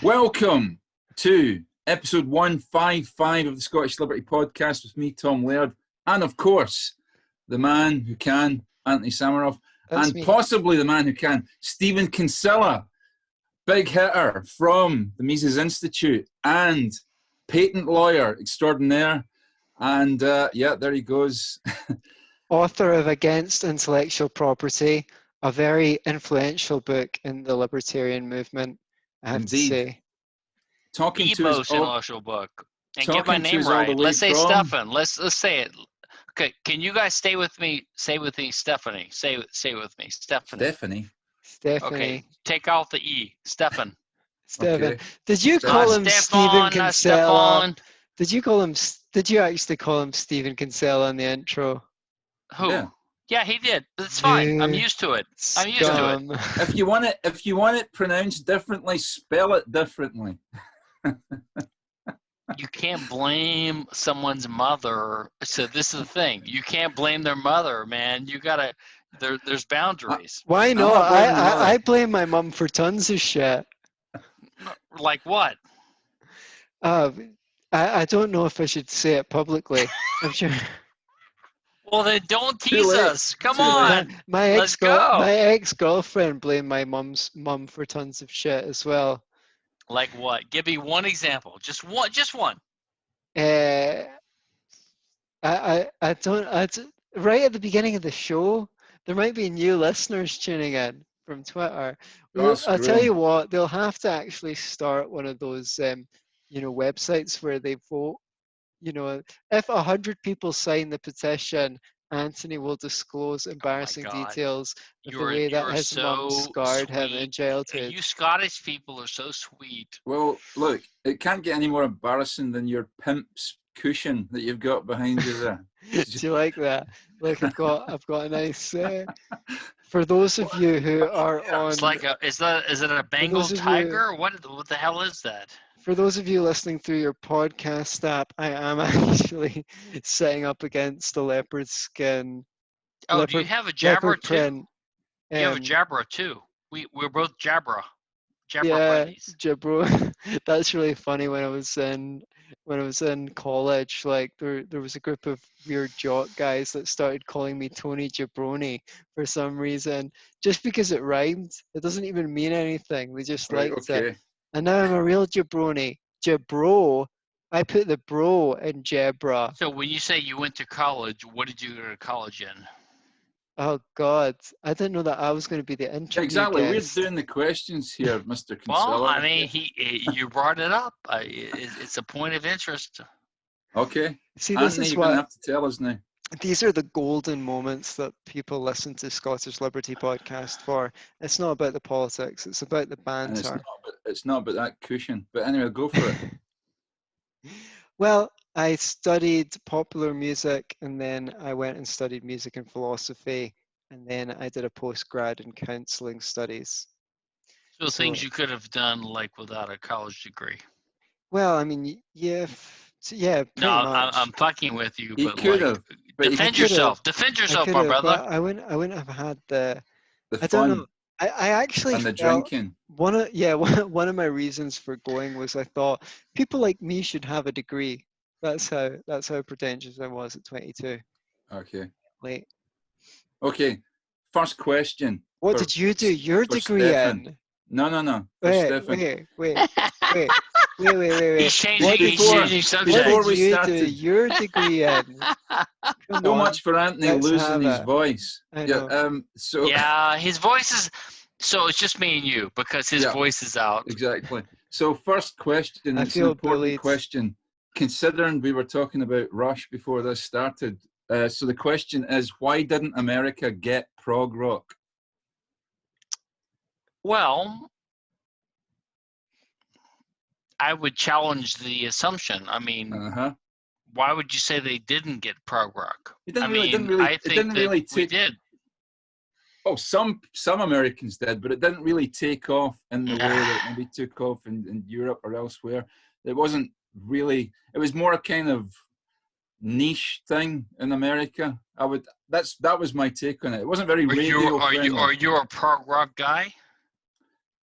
Welcome to episode 155 of the Scottish Liberty Podcast with me, Tom Laird, and of course, the man who can, Antony Sammeroff, and me. possibly the man who can, Stephan Kinsella, big hitter from the Mises Institute and patent lawyer extraordinaire. And there he goes. Author of Against Intellectual Property, a very influential book in the libertarian movement, I have Indeed. to say. Talking The to most us all, intellectual book. And get my talking to name us all the right. way Let's say from- Stephan. Let's say it. Okay, can you guys stay with me? Say with me, Stephanie. Say with me, Stephanie. Stephanie. Okay, take out the E. Stephan. Stephan. Okay. Did you call him Stephen Stephan, not Kinsella? Stephan. Did you actually call him Stephen Kinsella in the intro? Who? Yeah. Yeah, he did. It's fine. I'm You used to it. I'm used to it. scum. If you want it pronounced differently, spell it differently. You can't blame someone's mother. So this is the thing. You can't blame their mother, man. You gotta. There's boundaries. Why I'm not? not blaming the mother. I blame my mum for tons of shit. Like what? I don't know if I should say it publicly. I'm sure. Well, then don't Too tease late. us. Come Too late. on. My Let's go. ex-girlfriend blamed my mum for tons of shit as well. Like what? Give me one example. Just one. Just one. I don't. Right at the beginning of the show, there might be new listeners tuning in from Twitter. Oh, I'll tell screw you what, they'll have to actually start one of those, websites where they vote. If 100 people sign the petition, Antony will disclose embarrassing God. details of the You're- way that you're his mum so scarred him in sweet. childhood. You Scottish people are so sweet. Well, look, it can't get any more embarrassing than your pimp's cushion that you've got behind you there. Do you like that? Look, I've got a nice. For those of you who are on, It's like is it a Bengal those of you- tiger? What the hell is that? for those of you listening through your podcast app, I am actually sitting up against a leopard skin. Oh, do you have a Jabra leopard too? print. You have a um, Jabra too. We're both Jabra. Jabra Yeah, buddies. Jabro. That's really funny. When I was in college, like there was a group of weird jock guys that started calling me Tony Jabroni for some reason, just because it rhymed. It doesn't even mean anything. They just Right, liked it. okay. And now I'm a real jabroni. Jabro. I put the bro in Jabra. So when you say you went to college, what did you go to college in? Oh God, I didn't know that I was going to be the interview Exactly. guest. We're doing the questions here, Mr. Kinsella. Well, I mean, you brought it up. It's a point of interest. Okay. See, this Antony, is you're going to what have to tell us now. these are the golden moments that people listen to Scottish Liberty Podcast for. It's not about the politics; it's about the And banter. it's not about that cushion. But anyway, go for it. Well, I studied popular music, and then I went and studied music and philosophy, and then I did a postgrad in counselling studies. So things So- you could have done like without a college degree. Well, I mean, yeah, pretty No, much. I'm fucking with you, You but could like, have, but you defend could have yourself. Defend I yourself, could my have, brother. but I wouldn't have had the. the I don't fun know. I actually and the felt drinking. one of my reasons for going was I thought people like me should have a degree. That's how pretentious I was at 22. Okay. Late. Okay. First question. What for- did you do your for degree Stephan. in? No. For Wait, Stephan. wait. He's changing. He's before- changing What subject. before did we you do started- your degree in? Come So on. much for Antony let's losing have his it. voice. I Yeah. know. So Yeah, his voice is. So it's just me and you because his Yeah. voice is out. exactly. So first question. I It's an feel important bullied. question. Considering we were talking about Rush before this started, so the question is, why didn't America get prog rock? Well, I would challenge the assumption. I mean, Uh-huh. why would you say they didn't get prog rock? It didn't I really- mean, it didn't really- I it think didn't that really we take- did. Oh, some Americans did, but it didn't really take off in the way that maybe took off in Europe or elsewhere. It wasn't really. It was more a kind of niche thing in America. That was my take on it. It wasn't very Are radio you friendly. are you a prog rock guy?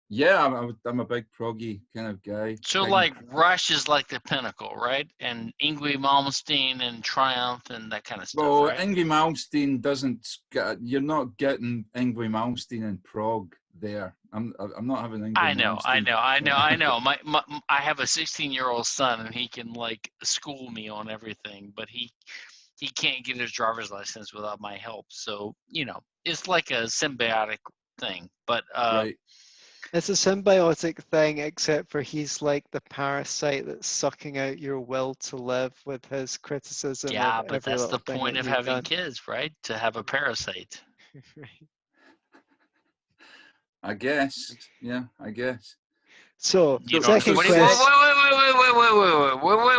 Yeah, I'm a big proggy kind of guy. So like Rush is like the pinnacle, right? And Yngwie Malmsteen and Triumph and that kind of stuff, Well, right? Yngwie Malmsteen you're not getting Yngwie Malmsteen in prog there. I'm not having Yngwie I Malmsteen. know. I have a 16-year-old son, and he can like school me on everything, but he can't get his driver's license without my help. So it's like a symbiotic thing. But Right. It's a symbiotic thing, except for he's like the parasite that's sucking out your will to live with his criticism yeah, of but every that's little the thing point that of you've having done. kids, right? To have a parasite. Right. I guess. Yeah, I guess. So, You don't. second Wait, question.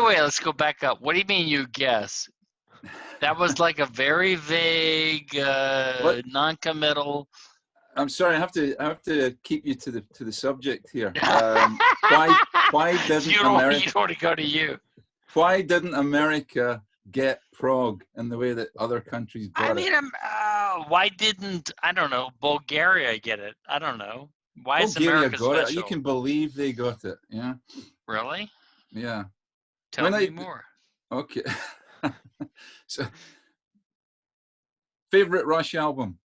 wait. Let's go back up. What do you mean you guess? That was like a very vague, non-committal. I'm sorry. I have to keep you to the subject here. Why didn't You America? don't want to go to you. Why didn't America get prog in the way that other countries got it? Why didn't, I don't know, Bulgaria get it? I don't know. Why is Bulgaria America got special? it. You can believe they got it. Yeah. Really? Yeah. Tell me more. Okay. So, favorite Rush album?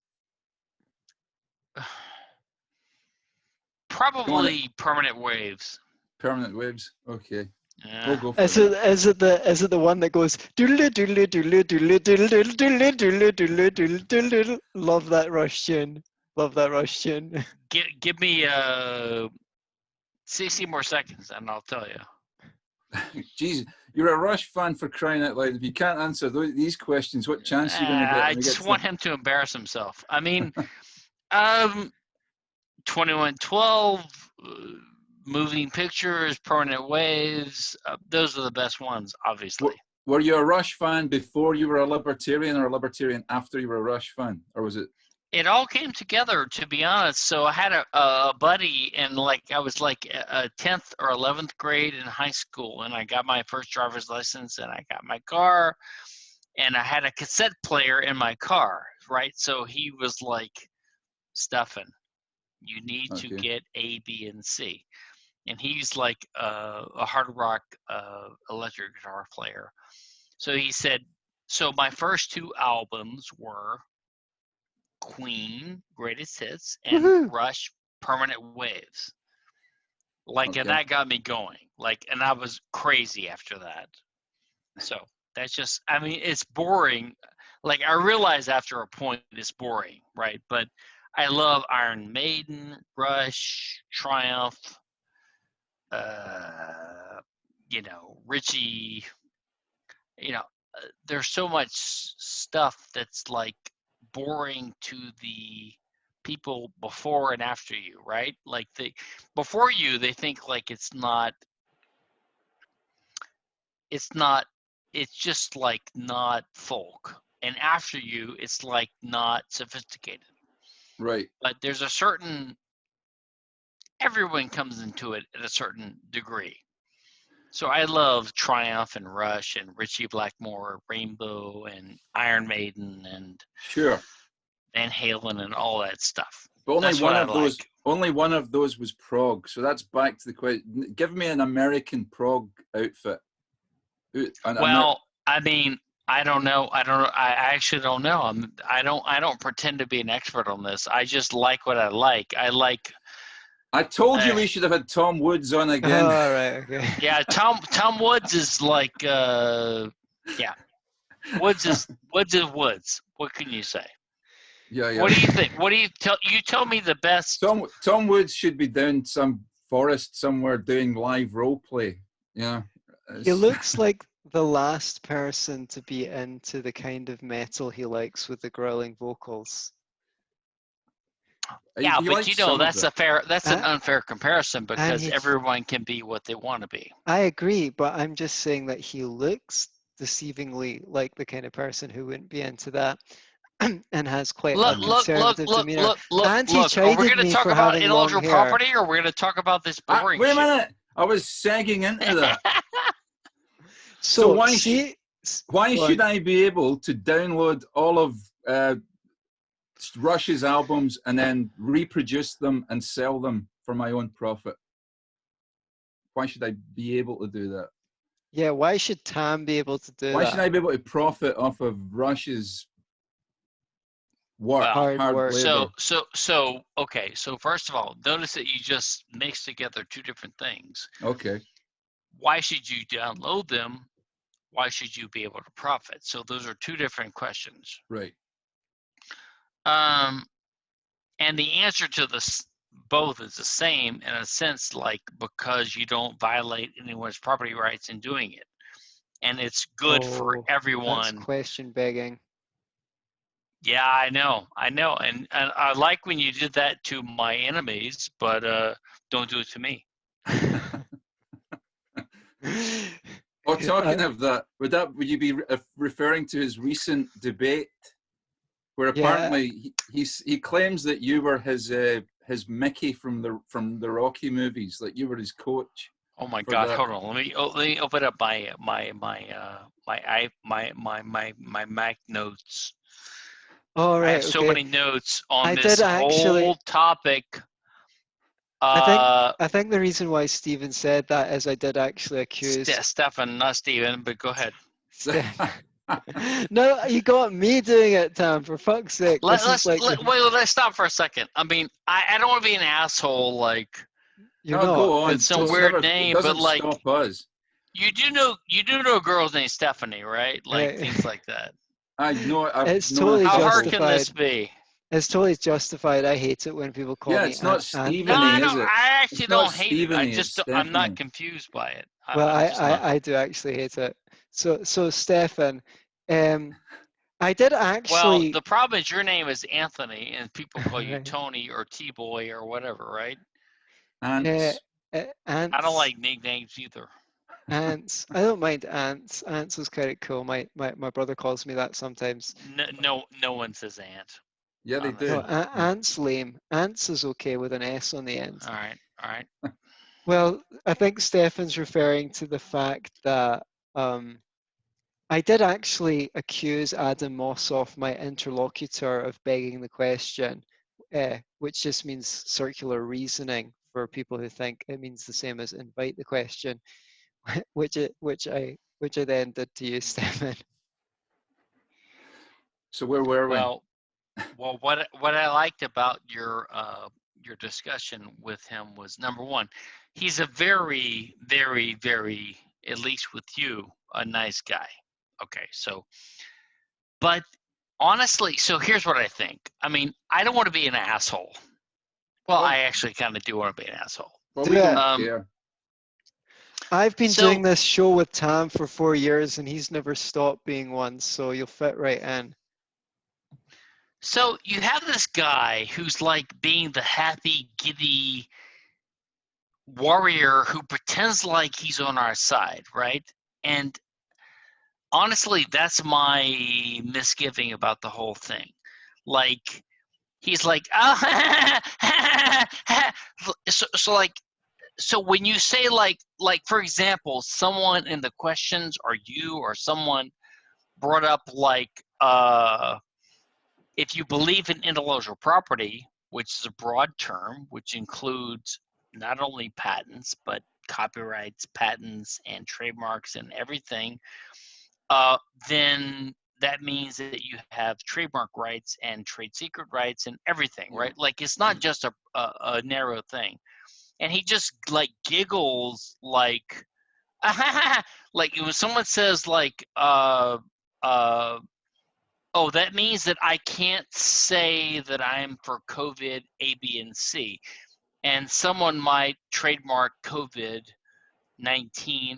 Probably Permanent Waves. Permanent Waves. Okay. Yeah. We'll go for Is that. it the one that goes doodle doodle doodle doodle doodle doodle doodle doodle doodle doodle? Love that Rush tune. Love that Rush tune. Give me 60 more seconds and I'll tell you. Jeez, you're a Rush fan for crying out loud. If you can't answer these questions, what chance are you going to get? I just want him to embarrass himself. I mean, 2112, Moving Pictures, Permanent Waves. Those are the best ones, obviously. Were you a Rush fan before you were a Libertarian, or a Libertarian after you were a Rush fan, or was it? It all came together, to be honest. So I had a buddy, and I was like a 10th or 11th grade in high school, and I got my first driver's license, and I got my car, and I had a cassette player in my car, right? So he was like, Stephan, you need to get A, B, and C. And he's like a hard rock electric guitar player. So he said, so my first two albums were Queen, Greatest Hits, and Rush, Permanent Waves. And that got me going. And I was crazy after that. So that's just, I mean, it's boring. I realize after a point it's boring, right? But I love Iron Maiden, Rush, Triumph, Richie. There's so much stuff that's boring to the people before and after you, right? Before you, they think it's just not folk. And after you, it's not sophisticated. Right. But there's everyone comes into it at a certain degree. So I love Triumph and Rush and Richie Blackmore, Rainbow and Iron Maiden and Van Halen and all that stuff. But only one of those was prog. So that's back to the question. Give me an American prog outfit. I mean, I don't know. I actually don't know. I don't pretend to be an expert on this. I just like what I like. I told you we should have had Tom Woods on again. All right, okay. Yeah, Tom Woods is Woods is Woods. What can you say? Yeah. What do you think? You tell me the best. Tom Woods should be down some forest somewhere doing live role play. Yeah. He looks like the last person to be into the kind of metal he likes with the growling vocals. Yeah, but that's an unfair comparison because everyone can be what they want to be. I agree, but I'm just saying that he looks deceivingly like the kind of person who wouldn't be into that and has quite a conservative demeanor. And he chided are we going to talk about intellectual property or we're going to talk about this boring wait a shit? minute. I was sagging into that. So why should I be able to download all of Rush's albums and then reproduce them and sell them for my own profit? Why should I be able to do that? Yeah, why should Tam be able to do Why that? should I be able to profit off of Russia's work, Well, Hard hard work. labor? Okay. So first of all, notice that you just mixed together two different things. Okay. Why should you download them? Why should you be able to profit? So those are two different questions. Right. And the answer to this both is the same in a sense, like because you don't violate anyone's property rights in doing it, and it's good for Oh, everyone. That's question begging. Yeah, I know, and I like when you did that to my enemies, but don't do it to me. Oh, talking of that, would you be referring to his recent debate, where apparently he claims that you were his Mickey from the Rocky movies, like you were his coach? Oh my God! Hold on, let me open up my Mac notes. All right. I have so okay. many notes on I this did actually- whole topic. I think the reason why Stephen said that is I did actually accuse Stephan, not Stephen, but go ahead. No, you got me doing it, Tam. For fuck's sake! Let's stop for a second. I mean, I don't want to be an asshole, like You're No, not. go on. with some Don't weird ever- name, it doesn't but like stop us. you do know a girl's named Stephanie, right? Like Right. things like that. I know. It's totally How hard justified. can this be? It's totally justified. I hate it when people call Yeah, me. it's not Anthony. No, Stephanie, I is don't. it? I actually It's not don't hate it. I Stephanie, just it's I'm not Stephanie. confused by it. Well, I'm just not. I do actually hate it. So Stefan, I did Well, actually. the problem is your name is Anthony, and people call you Right. Tony or T-Boy or whatever, right? Ants. Ants. I don't like nicknames either. Ants. I don't mind ants. Ants is quite cool. My brother calls me that sometimes. No one says ant. Yeah, they do. No, ants lame. Ants is okay with an S on the end. All right. Well, I think Stefan's referring to the fact that I did actually accuse Adam Mossoff, my interlocutor, of begging the question, which just means circular reasoning for people who think it means the same as invite the question, which I then did to you, Stefan. So where were we? Well, what I liked about your discussion with him was, number one, he's a very, very, very, at least with you, a nice guy. Okay, so, but honestly, so here's what I think. I mean, I don't want to be an asshole. Well, I actually kind of do want to be an asshole. Well, Do we it. don't care. I've been So- doing this show with Tam for 4 years and he's never stopped being one, so you'll fit right in. So you have this guy who's like being the happy, giddy warrior who pretends like he's on our side, right? And honestly, that's my misgiving about the whole thing. Like, he's like, oh, so when you say like for example, someone in the questions or you or someone brought up like, if you believe in intellectual property, which is a broad term, which includes not only patents, but copyrights, patents, and trademarks and everything, then that means that you have trademark rights and trade secret rights and everything, right? Like, it's not just a narrow thing. And he just like giggles like, like when someone says like, oh, that means that I can't say that I'm for COVID A, B, and C. And someone might trademark COVID-19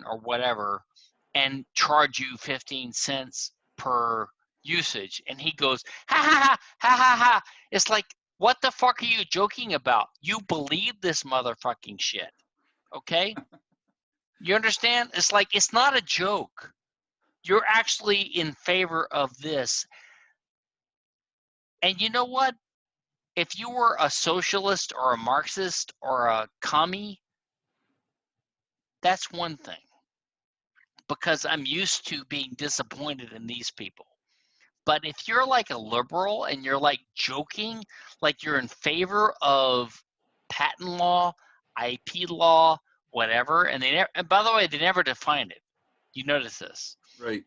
or whatever and charge you 15 cents per usage. And he goes, ha, ha, ha, ha, ha, ha. It's like, what the fuck are you joking about? You believe this motherfucking shit, okay? You understand? It's like, it's not a joke. You're actually in favor of this. And you know what? If you were a socialist or a Marxist or a commie, that's one thing. Because I'm used to being disappointed in these people. But if you're like a liberal and you're like joking, like you're in favor of patent law, IP law, whatever, and and by the way, they never define it. You notice this. Right.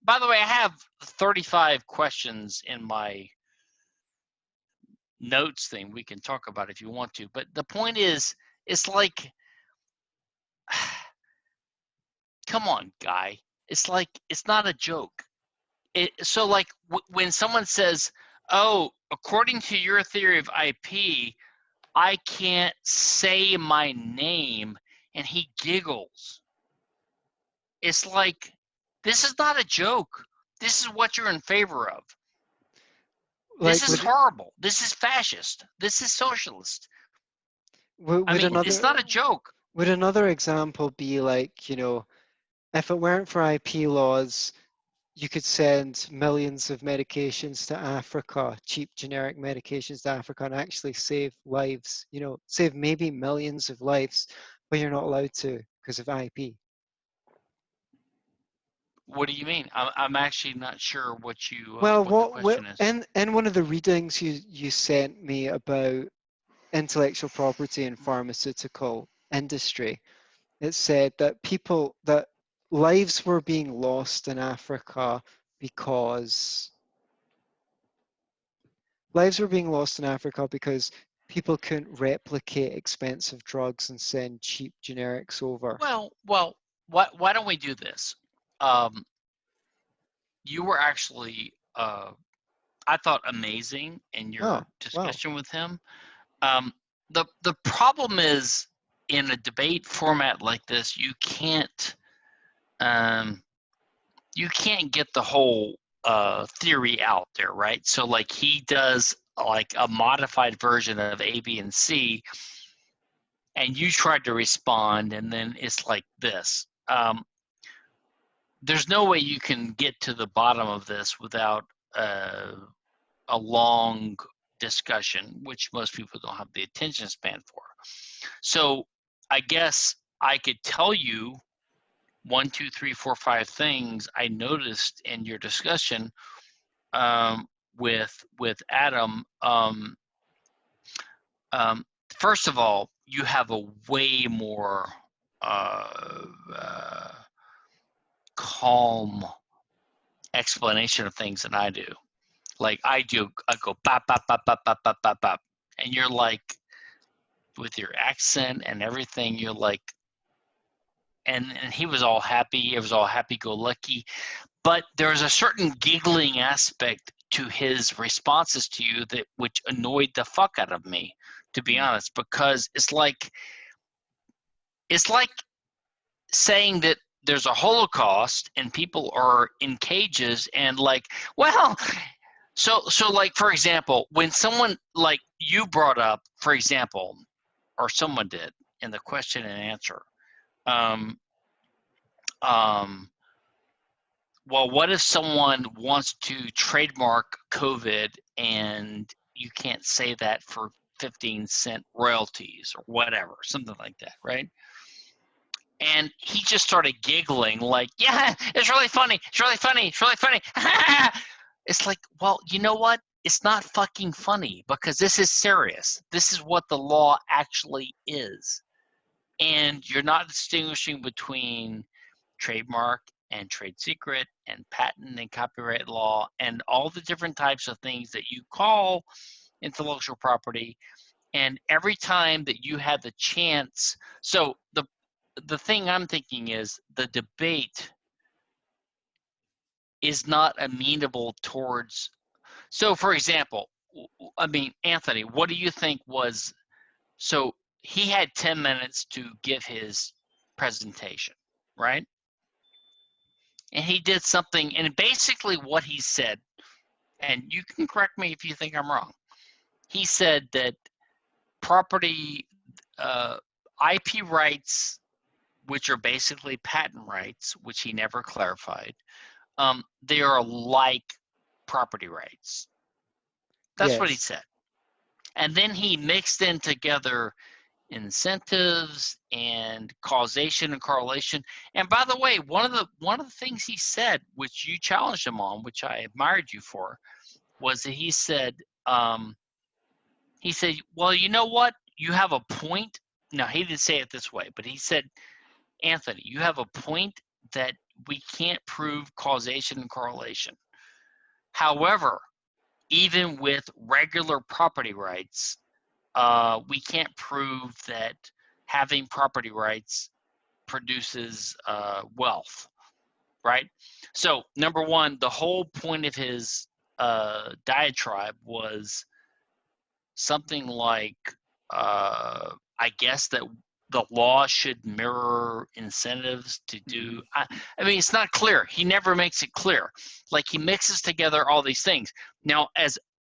By the way, I have 35 questions in my notes thing we can talk about if you want to. But the point is, it's like, come on, guy. It's like, it's not a joke. So like when someone says, oh, according to your theory of IP, I can't say my name, and he giggles. It's like, this is not a joke. This is what you're in favor of. Like, This is horrible. This is fascist. This is socialist. I mean, it's not a joke. Would another example be like, you know, if it weren't for IP laws, you could send millions of medications to Africa, cheap generic medications to Africa, and actually save lives, you know, save maybe millions of lives, but you're not allowed to because of IP. What do you mean? I'm actually not sure what you. Well, what the question is. in one of the readings you sent me about intellectual property and pharmaceutical industry, it said that that lives were being lost in Africa because people couldn't replicate expensive drugs and send cheap generics over. Well, why don't we do this? You were actually, I thought, amazing in your discussion with him. The problem is, in a debate format like this, you can't get the whole theory out there, right? So like he does like a modified version of A, B, and C, and you tried to respond, and then it's like this. There's no way you can get to the bottom of this without a long discussion, which most people don't have the attention span for. So I guess I could tell you 1, 2, 3, 4, 5 things I noticed in your discussion with Adam. First of all, you have a way more calm explanation of things than I do. Like I go bop bop bop bop bop bop bop bop, and you're like, with your accent and everything, you're like, and he was all happy. It was all happy-go-lucky, but there's a certain giggling aspect to his responses to you that which annoyed the fuck out of me, to be honest, because it's like saying that there's a Holocaust and people are in cages and like, well, so like, for example, when someone like you brought up, for example, or someone did in the question and answer, well, what if someone wants to trademark COVID and you can't say that for 15-cent royalties or whatever, something like that, right? And he just started giggling like, yeah, it's really funny. It's really funny. It's really funny. It's like, well, you know what? It's not fucking funny because this is serious. This is what the law actually is. And you're not distinguishing between trademark and trade secret and patent and copyright law and all the different types of things that you call intellectual property. And every time that you had the chance, so the thing I'm thinking is the debate is not amenable towards. So, for example, I mean, Anthony, what do you think was, so he had 10 minutes to give his presentation, right? And he did something, and basically what he said, and you can correct me if you think I'm wrong, he said that property, IP rights, which are basically patent rights, which he never clarified, they are like property rights. That's what he said. And then he mixed in together incentives and causation and correlation. And by the way, one of the things he said, which you challenged him on, which I admired you for, was that he said, well, you know what? you have a point. Now, he didn't say it this way, but he said, Anthony, you have a point that we can't prove causation and correlation. However, even with regular property rights, we can't prove that having property rights produces wealth, right? So, number one, the whole point of his diatribe was something like, I guess that the law should mirror incentives to do. I mean, it's not clear. He never makes it clear. Like, he mixes together all these things. Now,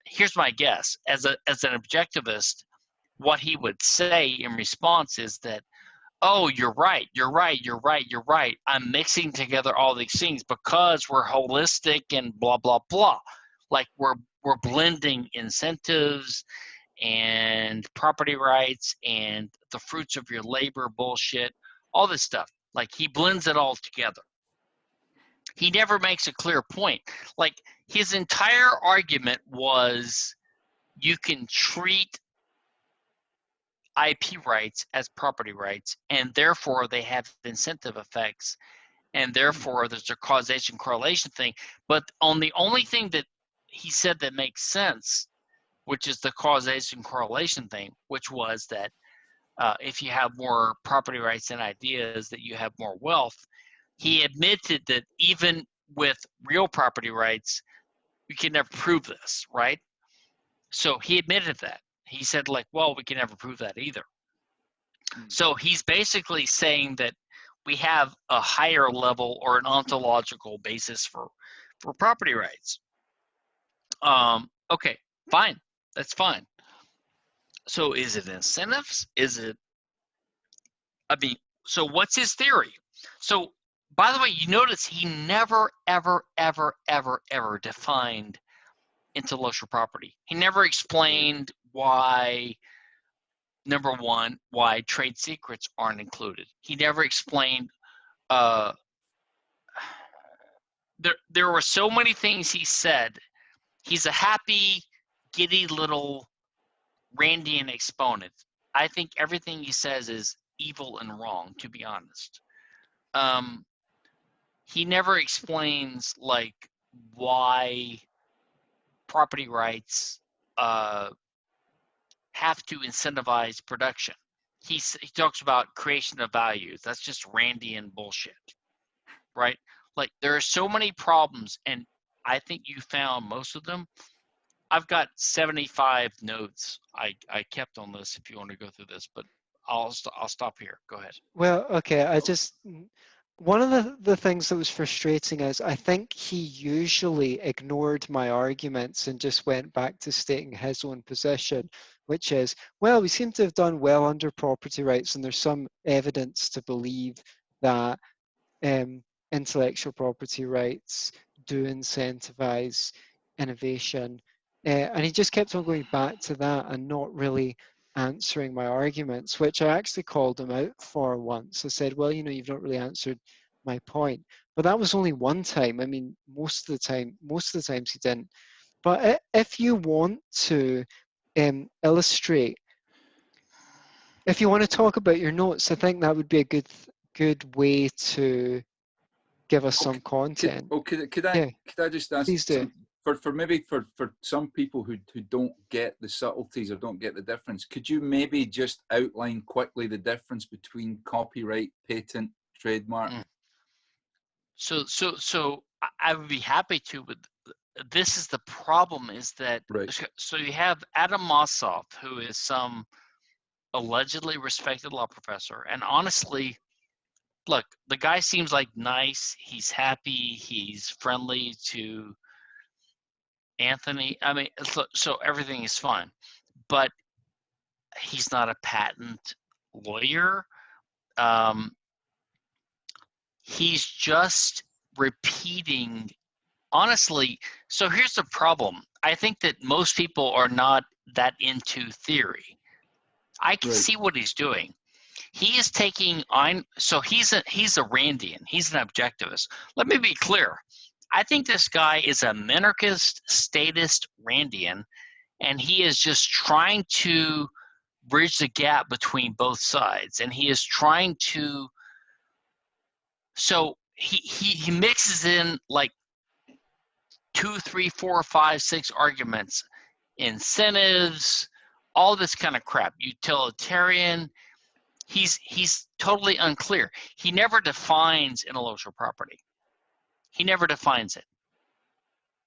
here's my guess. As an objectivist, what he would say in response is that, oh, you're right. I'm mixing together all these things because we're holistic and blah, blah, blah. Like, we're blending incentives and property rights and the fruits of your labor bullshit, all this stuff. Like, he blends it all together. He never makes a clear point. Like, his entire argument was you can treat IP rights as property rights, and therefore they have incentive effects, and therefore there's a causation correlation thing. But on the only thing that he said that makes sense, which is the causation correlation thing, which was that if you have more property rights and ideas, that you have more wealth. He admitted that even with real property rights, we can never prove this, right? So he admitted that. He said, like, well, we can never prove that either. So he's basically saying that we have a higher level or an ontological basis for property rights. Okay, fine. That's fine. So is it incentives? So what's his theory? So, by the way, you notice he never, ever, ever, ever, ever defined intellectual property. He never explained why, number one, why trade secrets aren't included. He never explained, there were so many things he said. He's a happy, giddy little Randian exponent. I think everything he says is evil and wrong, to be honest. He never explains, like, why property rights have to incentivize production. He talks about creation of values. That's just Randian bullshit, right? Like, there are so many problems, and I think you found most of them. I've got 75 notes I kept on this if you want to go through this, but I'll stop here. Go ahead. Well, okay, one of the things that was frustrating is I think he usually ignored my arguments and just went back to stating his own position, which is, well, we seem to have done well under property rights, and there's some evidence to believe that intellectual property rights do incentivize innovation. And he just kept on going back to that and not really answering my arguments, which I actually called him out for once. I said, well, you've not really answered my point. But that was only one time. I mean, most of the times he didn't. But if you want to illustrate, if you want to talk about your notes, I think that would be a good way to give us some content. Could I just ask? Please do. For some people who don't get the subtleties or don't get the difference, could you maybe just outline quickly the difference between copyright, patent, trademark? So I would be happy to, but this is the problem, is that, right. So you have Adam Mossoff, who is some allegedly respected law professor, and honestly, look, the guy seems like nice, he's happy, he's friendly to Antony. I mean, so everything is fine, but he's not a patent lawyer. He's just repeating, honestly. So here's the problem. I think that most people are not that into theory. I can see what he's doing. He is taking on, so he's a Randian. He's an objectivist. Let me be clear. I think this guy is a minarchist, statist Randian, and he is just trying to bridge the gap between both sides, and he is trying to. So he mixes in like 2, 3, 4, 5, 6 arguments, incentives, all this kind of crap, utilitarian. He's totally unclear. He never defines intellectual property. He never defines it.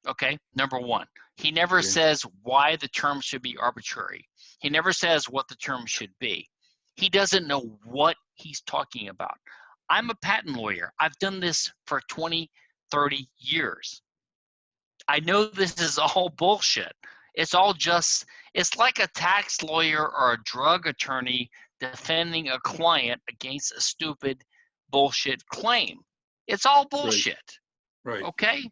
Okay, number one. He never says why the term should be arbitrary. He never says what the term should be. He doesn't know what he's talking about. I'm a patent lawyer. I've done this for 20, 30 years. I know this is all bullshit. It's all just, it's like a tax lawyer or a drug attorney defending a client against a stupid bullshit claim. It's all bullshit. Right. Okay?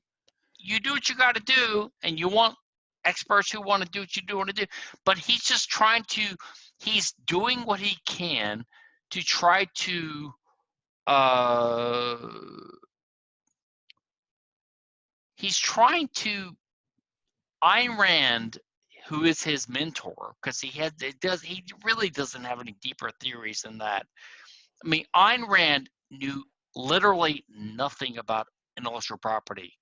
You do what you got to do, and you want experts who want to do what you do want to do. But he's just trying to, he's doing what he can to try to he's trying to, Ayn Rand, who is his mentor, because he really doesn't have any deeper theories than that. I mean, Ayn Rand knew literally nothing about intellectual property.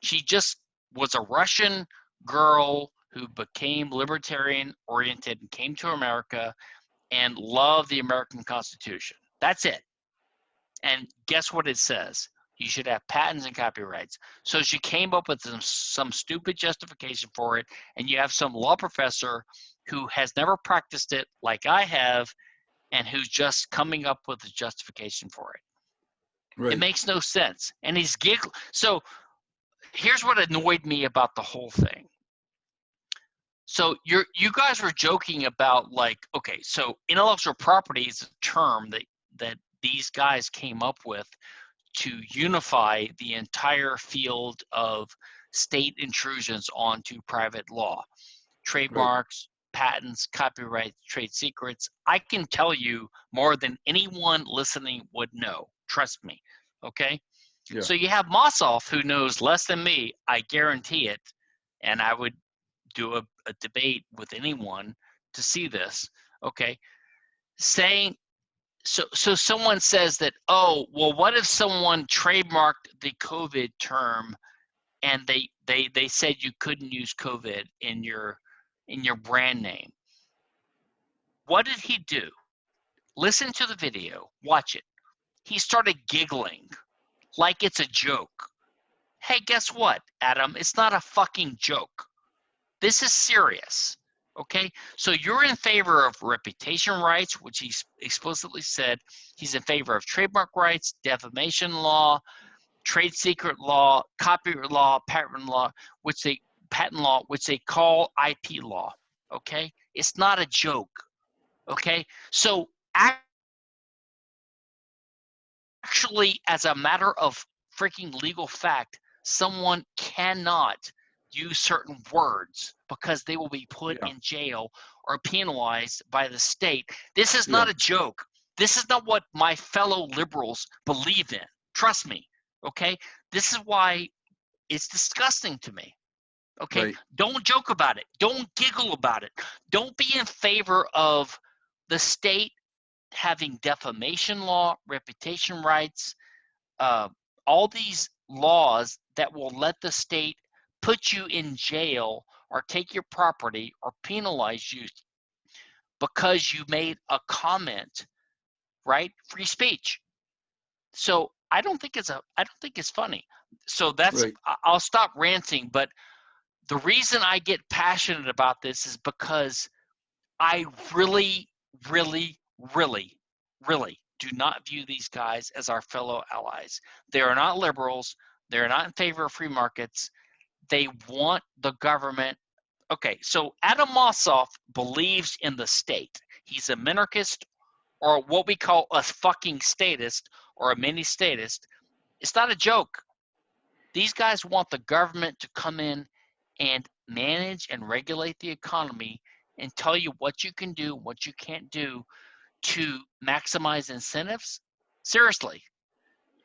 She just was a Russian girl who became libertarian oriented and came to America and loved the American Constitution. That's it. And guess what it says? You should have patents and copyrights. So she came up with some stupid justification for it, and you have some law professor who has never practiced it like I have, and who's just coming up with a justification for it. Right. It makes no sense. And he's giggling. So here's what annoyed me about the whole thing. So you guys were joking about, like, okay, so intellectual property is a term that these guys came up with to unify the entire field of state intrusions onto private law, trademarks, patents, copyrights, trade secrets. I can tell you more than anyone listening would know. Trust me. Okay? Yeah. So you have Mossoff, who knows less than me, I guarantee it, and I would do a debate with anyone to see this, okay, saying, so someone says that, oh, well, what if someone trademarked the COVID term and they said you couldn't use COVID in your brand name? What did he do? Listen to the video, watch it. He started giggling like it's a joke. Hey, guess what, Adam? It's not a fucking joke. This is serious, okay? So you're in favor of reputation rights, which he explicitly said. He's in favor of trademark rights, defamation law, trade secret law, copyright law, patent law, which they call IP law, okay? It's not a joke, okay? So actually, as a matter of freaking legal fact, someone cannot use certain words because they will be put in jail or penalized by the state. This is not a joke. This is not what my fellow liberals believe in. Trust me, okay? This is why it's disgusting to me, okay? Right. Don't joke about it. Don't giggle about it. Don't be in favor of the state having defamation law, reputation rights, all these laws that will let the state put you in jail or take your property or penalize you because you made a comment, right? Free speech. So I don't think it's funny. So that's Right. I'll stop ranting, but the reason I get passionate about this is because I really, really, really, really do not view these guys as our fellow allies. They are not liberals. They're not in favor of free markets. They want the government. Okay, so Adam Mossoff believes in the state. He's a minarchist, or what we call a fucking statist, or a mini statist. It's not a joke. These guys want the government to come in and manage and regulate the economy and tell you what you can do, what you can't do to maximize incentives. Seriously,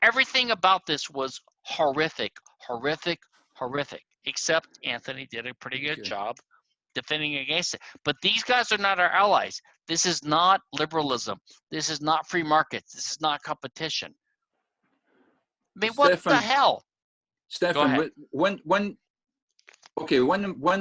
everything about this was horrific, horrific, horrific, except Antony did a pretty good job defending against it. But these guys are not our allies. This is not liberalism. This is not free markets. This is not competition. I mean, what the hell? Go ahead. when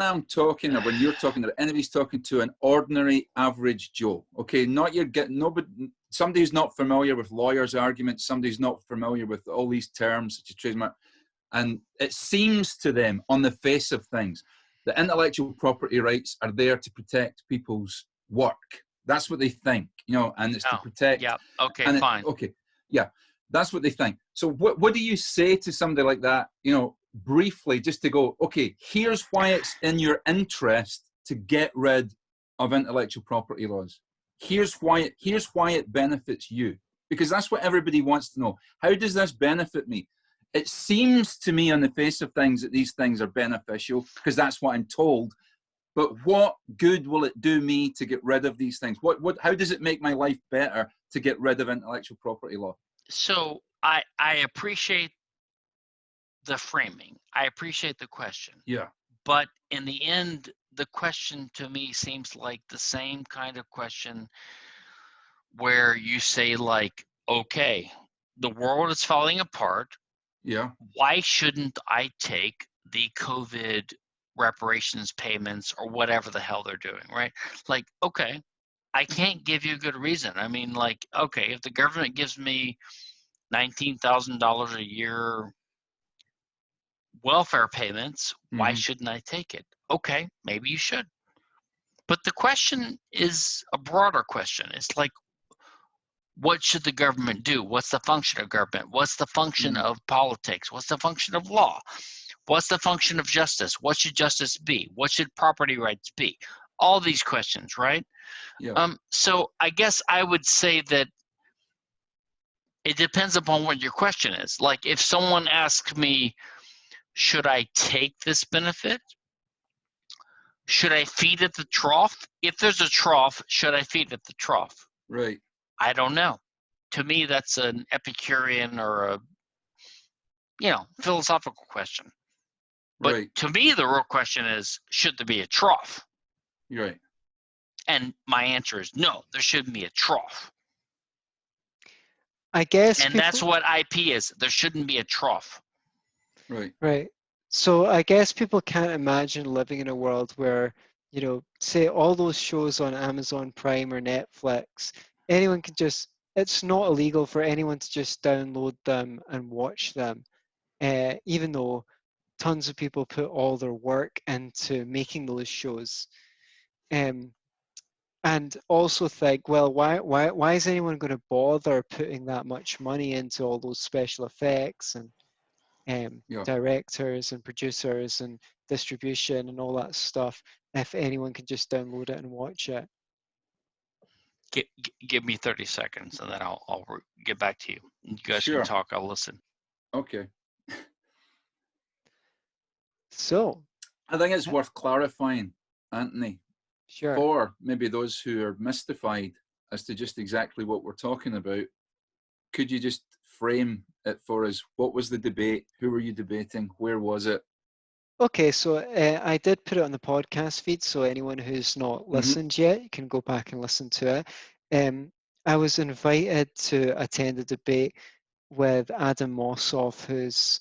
I'm talking, or when you're talking, or anybody's talking to an ordinary average Joe, okay, not you're getting nobody, somebody who's not familiar with lawyers' arguments, somebody who's not familiar with all these terms such as trademark, and it seems to them on the face of things that intellectual property rights are there to protect people's work. That's what they think, you know, and it's to protect. Yeah. Okay. And Fine. Okay. Yeah. That's what they think. So what do you say to somebody like that, you know, briefly, just to go, okay, here's why it's in your interest to get rid of intellectual property laws. Here's why it benefits you. Because that's what everybody wants to know. How does this benefit me? It seems to me on the face of things that these things are beneficial, because that's what I'm told. But what good will it do me to get rid of these things? How does it make my life better to get rid of intellectual property law? So I appreciate the framing. I appreciate the question. Yeah. But in the end, the question to me seems like the same kind of question where you say, like, okay, the world is falling apart. Yeah. Why shouldn't I take the COVID reparations payments or whatever the hell they're doing, right? Like, okay, I can't give you a good reason. I mean, like, okay, if the government gives me $19,000 a year welfare payments, why shouldn't I take it? Okay, maybe you should. But the question is a broader question. It's like, what should the government do? What's the function of government? What's the function of politics? What's the function of law? What's the function of justice? What should justice be? What should property rights be? All these questions, right? Yeah. So I guess I would say that it depends upon what your question is. Like, if someone asks me, should I take this benefit? Should I feed at the trough? If there's a trough, should I feed at the trough? Right. I don't know. To me, that's an Epicurean or a, philosophical question. But right. To me, the real question is, should there be a trough? Right. And my answer is no, there shouldn't be a trough. I guess. And that's what IP is. There shouldn't be a trough. Right. Right. So I guess people can't imagine living in a world where, say all those shows on Amazon Prime or Netflix, anyone can just, it's not illegal for anyone to just download them and watch them, even though tons of people put all their work into making those shows. And also think, well, why is anyone going to bother putting that much money into all those special effects and directors and producers and distribution and all that stuff if anyone can just download it and watch it? Give me 30 seconds and then I'll get back to you. You guys Sure. can talk. I'll listen. Okay. So I think it's worth clarifying, Anthony, sure. for maybe those who are mystified as to just exactly what we're talking about. Could you just frame it for us? What was the debate? Who were you debating? Where was it? Okay, so I did put it on the podcast feed, so anyone who's not listened yet, you can go back and listen to it. I was invited to attend a debate with Adam Mossoff, who's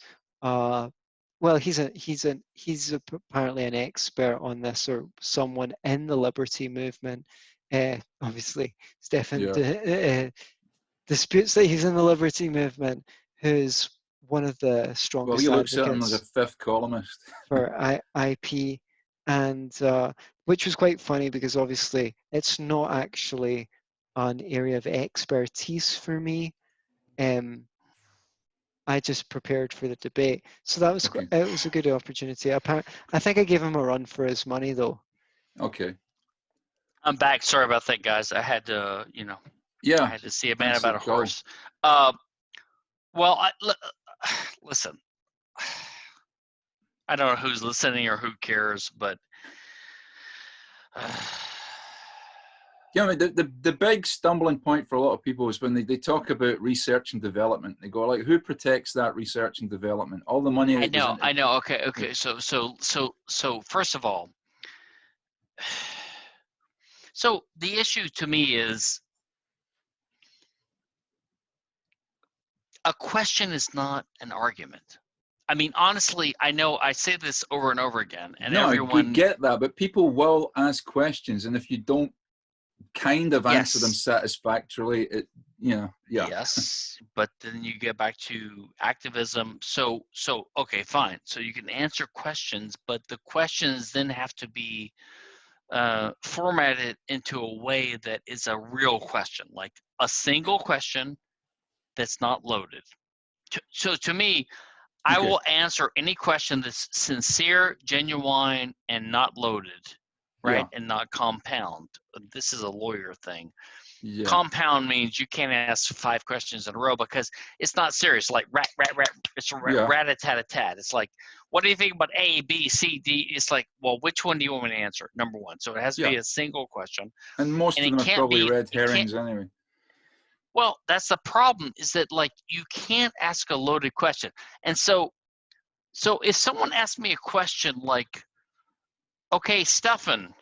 he's apparently an expert on this, or someone in the liberty movement. Obviously, Stephan disputes that he's in the liberty movement, who's one of the strongest Well, he looks at him as a advocates fifth columnist. for IP, and which was quite funny because obviously it's not actually an area of expertise for me. I just prepared for the debate, so that was it was a good opportunity. I think I gave him a run for his money, though. Okay. I'm back. Sorry about that, guys. I had to, I had to see a man about a horse. Well, listen. I don't know who's listening or who cares, but the big stumbling point for a lot of people is when they talk about research and development. They go like, who protects that research and development? All the money. I know. Okay. So first of all, So the issue to me is a question is not an argument. I mean, honestly, I know I say this over and over again, and No, I everyone. get that, but people will ask questions, and if you don't kind of answer them Yes. satisfactorily, yeah. Yes, but then you get back to activism. So okay, fine. So you can answer questions, but the questions then have to be formatted into a way that is a real question, like a single question that's not loaded. So to me, I Okay. will answer any question that's sincere, genuine, and not loaded, right? Yeah. And not compound. This is a lawyer thing. Yeah. Compound means you can't ask 5 questions in a row because it's not serious. Like rat. It's rat-a-tat-a-tat. It's like, what do you think about A, B, C, D? It's like, well, which one do you want me to answer? Number one. So it has to be a single question. And most And of it them are can't probably be, red herrings anyway. well, that's the problem, is that like you can't ask a loaded question. And so if someone asks me a question like, okay, Stephan,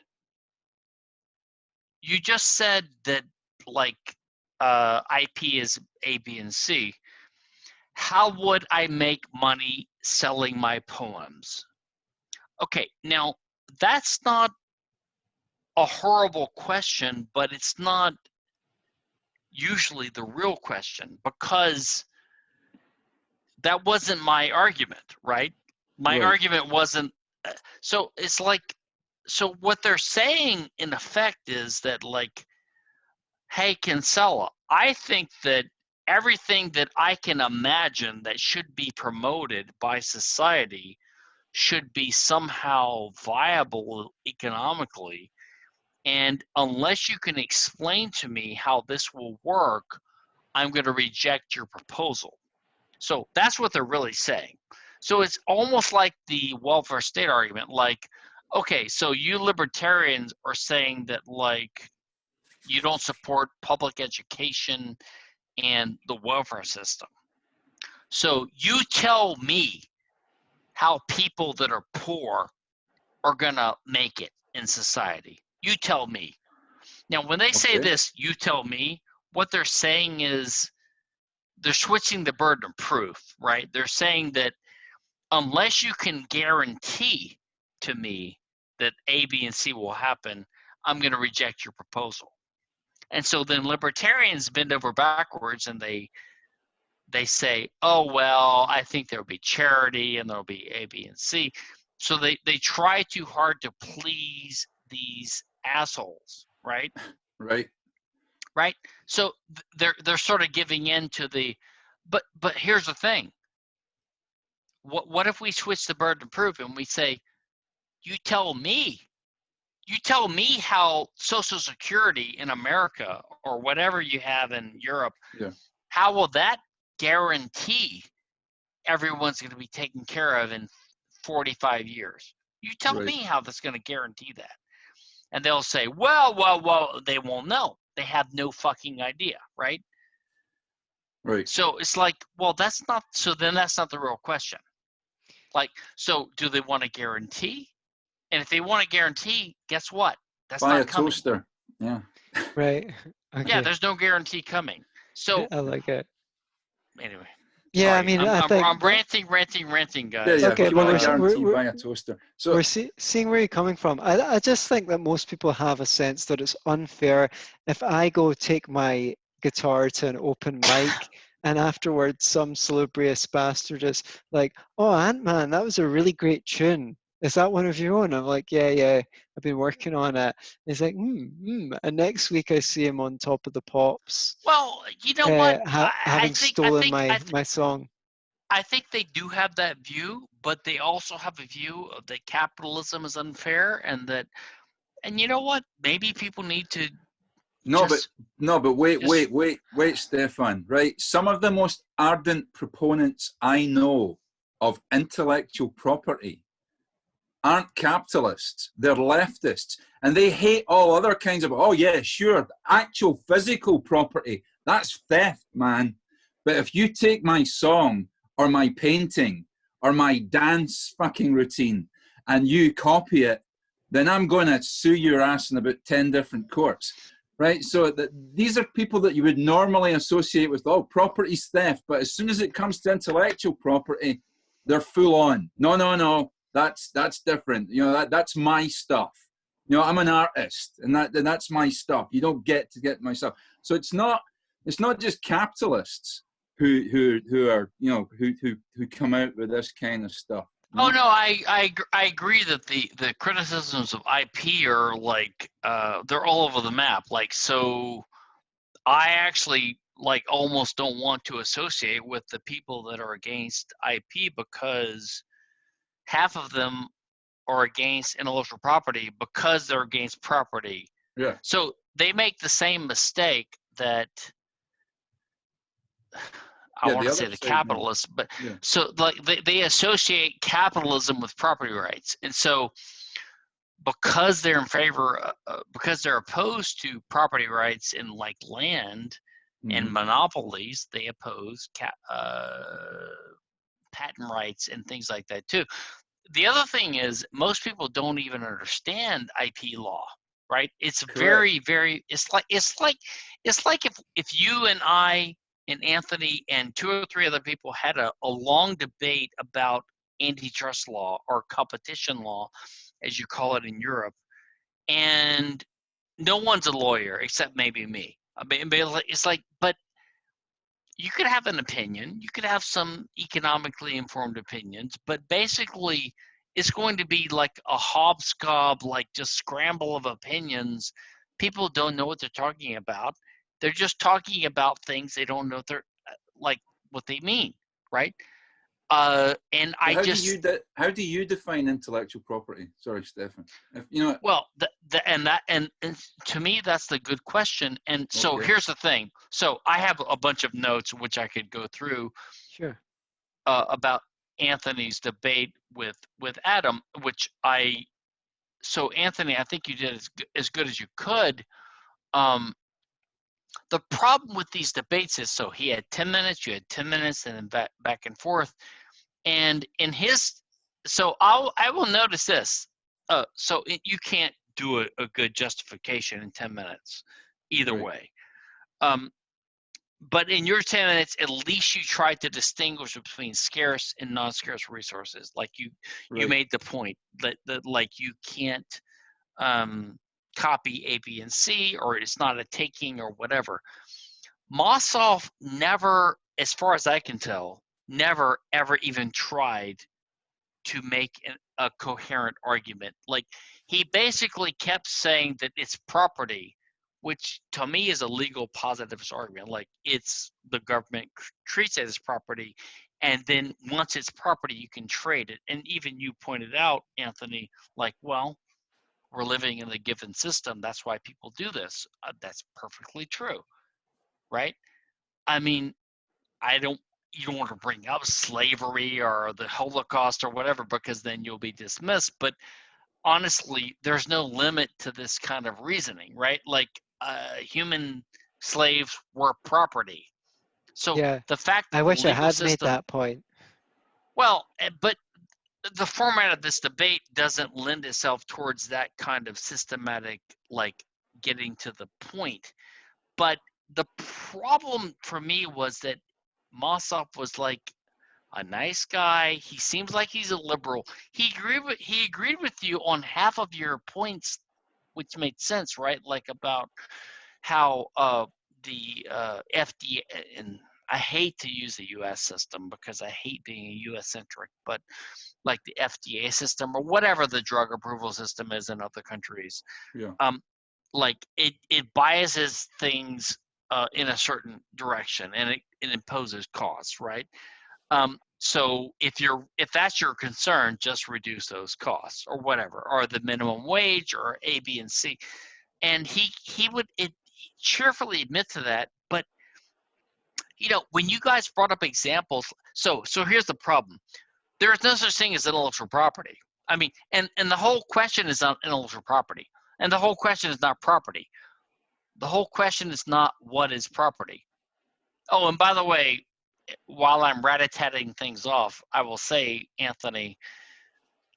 you just said that like IP is A, B, and C. How would I make money selling my poems? Okay, now that's not a horrible question, but it's not usually the real question, because that wasn't my argument, right? My argument wasn't. So it's like, so what they're saying in effect is that like, hey, Kinsella, I think that everything that I can imagine that should be promoted by society should be somehow viable economically. And unless you can explain to me how this will work, I'm going to reject your proposal. So that's what they're really saying. So it's almost like the welfare state argument. Like, okay, so you libertarians are saying that like you don't support public education and the welfare system. So you tell me how people that are poor are gonna make it in society. You tell me. Now, when they say this, you tell me, what they're saying is they're switching the burden of proof, right? They're saying that unless you can guarantee to me that A, B, and C will happen, I'm going to reject your proposal. And so then libertarians bend over backwards and they say, oh, well, I think there'll be charity and there'll be A, B, and C. So they try too hard to please these assholes, right? Right. So they're sort of giving in to the, but here's the thing. What if we switch the burden of proof and we say, you tell me how Social Security in America or whatever you have in Europe, how will that guarantee everyone's going to be taken care of in 45 years? You tell me how that's going to guarantee that. And they'll say, well, they won't know. They have no fucking idea, right? Right. So it's like, well, that's not the real question. Like, so do they want to guarantee? And if they want to guarantee, guess what? That's buy not a coming. Toaster. Yeah. Right. Okay. Yeah, there's no guarantee coming. So I like it. Anyway. Yeah, sorry, I mean, I'm think ranting, guys. Yeah, okay, if you want a guarantee, buy a toaster. So we're seeing where you're coming from. I just think that most people have a sense that it's unfair if I go take my guitar to an open mic and afterwards some salubrious bastard is like, oh, Ant-Man, that was a really great tune. Is that one of your own? I'm like, yeah, I've been working on it. He's like, And next week I see him on Top of the Pops. Well, you know what? Having stolen my song. I think they do have that view, but they also have a view that capitalism is unfair and you know what? Maybe people need to but wait, Stephan, right? Some of the most ardent proponents I know of intellectual property aren't capitalists, they're leftists, and they hate all other kinds of, oh yeah, sure, actual physical property, that's theft, man. But if you take my song or my painting or my dance fucking routine and you copy it then I'm going to sue your ass in about 10 different courts, right? So these are people that you would normally associate with, oh, property theft. But as soon as it comes to intellectual property, they're full on. No, that's different. You know, that's my stuff. You know, I'm an artist, and that's my stuff. You don't get to get my stuff. So it's not just capitalists who are, you know, who come out with this kind of stuff. Oh no, I agree that the criticisms of IP are like they're all over the map. Like, so I actually like almost don't want to associate with the people that are against IP, because half of them are against intellectual property because they're against property. Yeah. So they make the same mistake that I want to say the capitalists, but yeah. So like they associate capitalism with property rights, and so because they're in favor, because they're opposed to property rights in like land and monopolies, they oppose patent rights and things like that too. The other thing is most people don't even understand IP law, right? It's Correct. very, very. It's like if you and I and Anthony and 2 or 3 other people had a long debate about antitrust law or competition law, as you call it in Europe, and no one's a lawyer except maybe me. I mean, it's like, but you could have an opinion, you could have some economically informed opinions, but basically it's going to be like a hobscob, like just scramble of opinions. People don't know what they're talking about. They're just talking about things they don't know they're like what they mean, right? And so I how do you define intellectual property? Sorry, Stephan. If, you know. Well, and to me that's the good question. And so here's the thing. So I have a bunch of notes which I could go through. Sure. About Anthony's debate with Adam, so Anthony, I think you did as good as you could. The problem with these debates is, so he had 10 minutes, you had 10 minutes, and then back and forth. And in his, so I will notice this. You can't do a good justification in 10 minutes, either way. But in your 10 minutes, at least you tried to distinguish between scarce and non-scarce resources. Like you made the point that like you can't copy A, B, and C, or it's not a taking or whatever. Mossoff never, as far as I can tell, never ever even tried to make a coherent argument. Like he basically kept saying that it's property, which to me is a legal positivist argument. Like it's the government treats it as property, and then once it's property, you can trade it. And even you pointed out, Anthony, like, well, we're living in a given system. That's why people do this. That's perfectly true, right? I mean, you don't want to bring up slavery or the Holocaust or whatever, because then you'll be dismissed. But honestly, there's no limit to this kind of reasoning, right? Like human slaves were property. So the fact that I wish the I legal had system, made that point. Well, but the format of this debate doesn't lend itself towards that kind of systematic, like getting to the point. But the problem for me was that Mossoff was like a nice guy. He seems like he's a liberal. He agreed with you on half of your points, which made sense, right? Like about how the FDA, and I hate to use the U.S. system because I hate being U.S. centric, but like the FDA system or whatever the drug approval system is in other countries, like it biases things in a certain direction, and it imposes costs, right? So if that's your concern, just reduce those costs or whatever, or the minimum wage or A, B, and C. And he would cheerfully admit to that. But when you guys brought up examples, so here's the problem: there is no such thing as intellectual property. I mean, and the whole question is not intellectual property, and the whole question is not property. The whole question is not what is property. Oh, and by the way, while I'm rat-a-tatting things off, I will say, Anthony,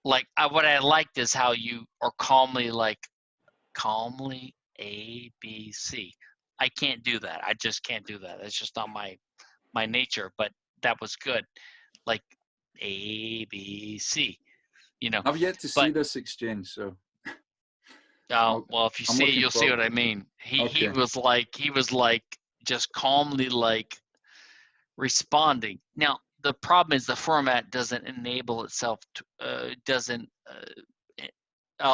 like what I liked is how you are calmly A, B, C. I can't do that. I just can't do that. It's just not my nature. But that was good. Like A, B, C. I've yet to see But this exchange, so well, if you I'm see it, looking you'll see forward. what I mean. He Okay. was like just calmly like responding. Now the problem is the format doesn't enable itself to doesn't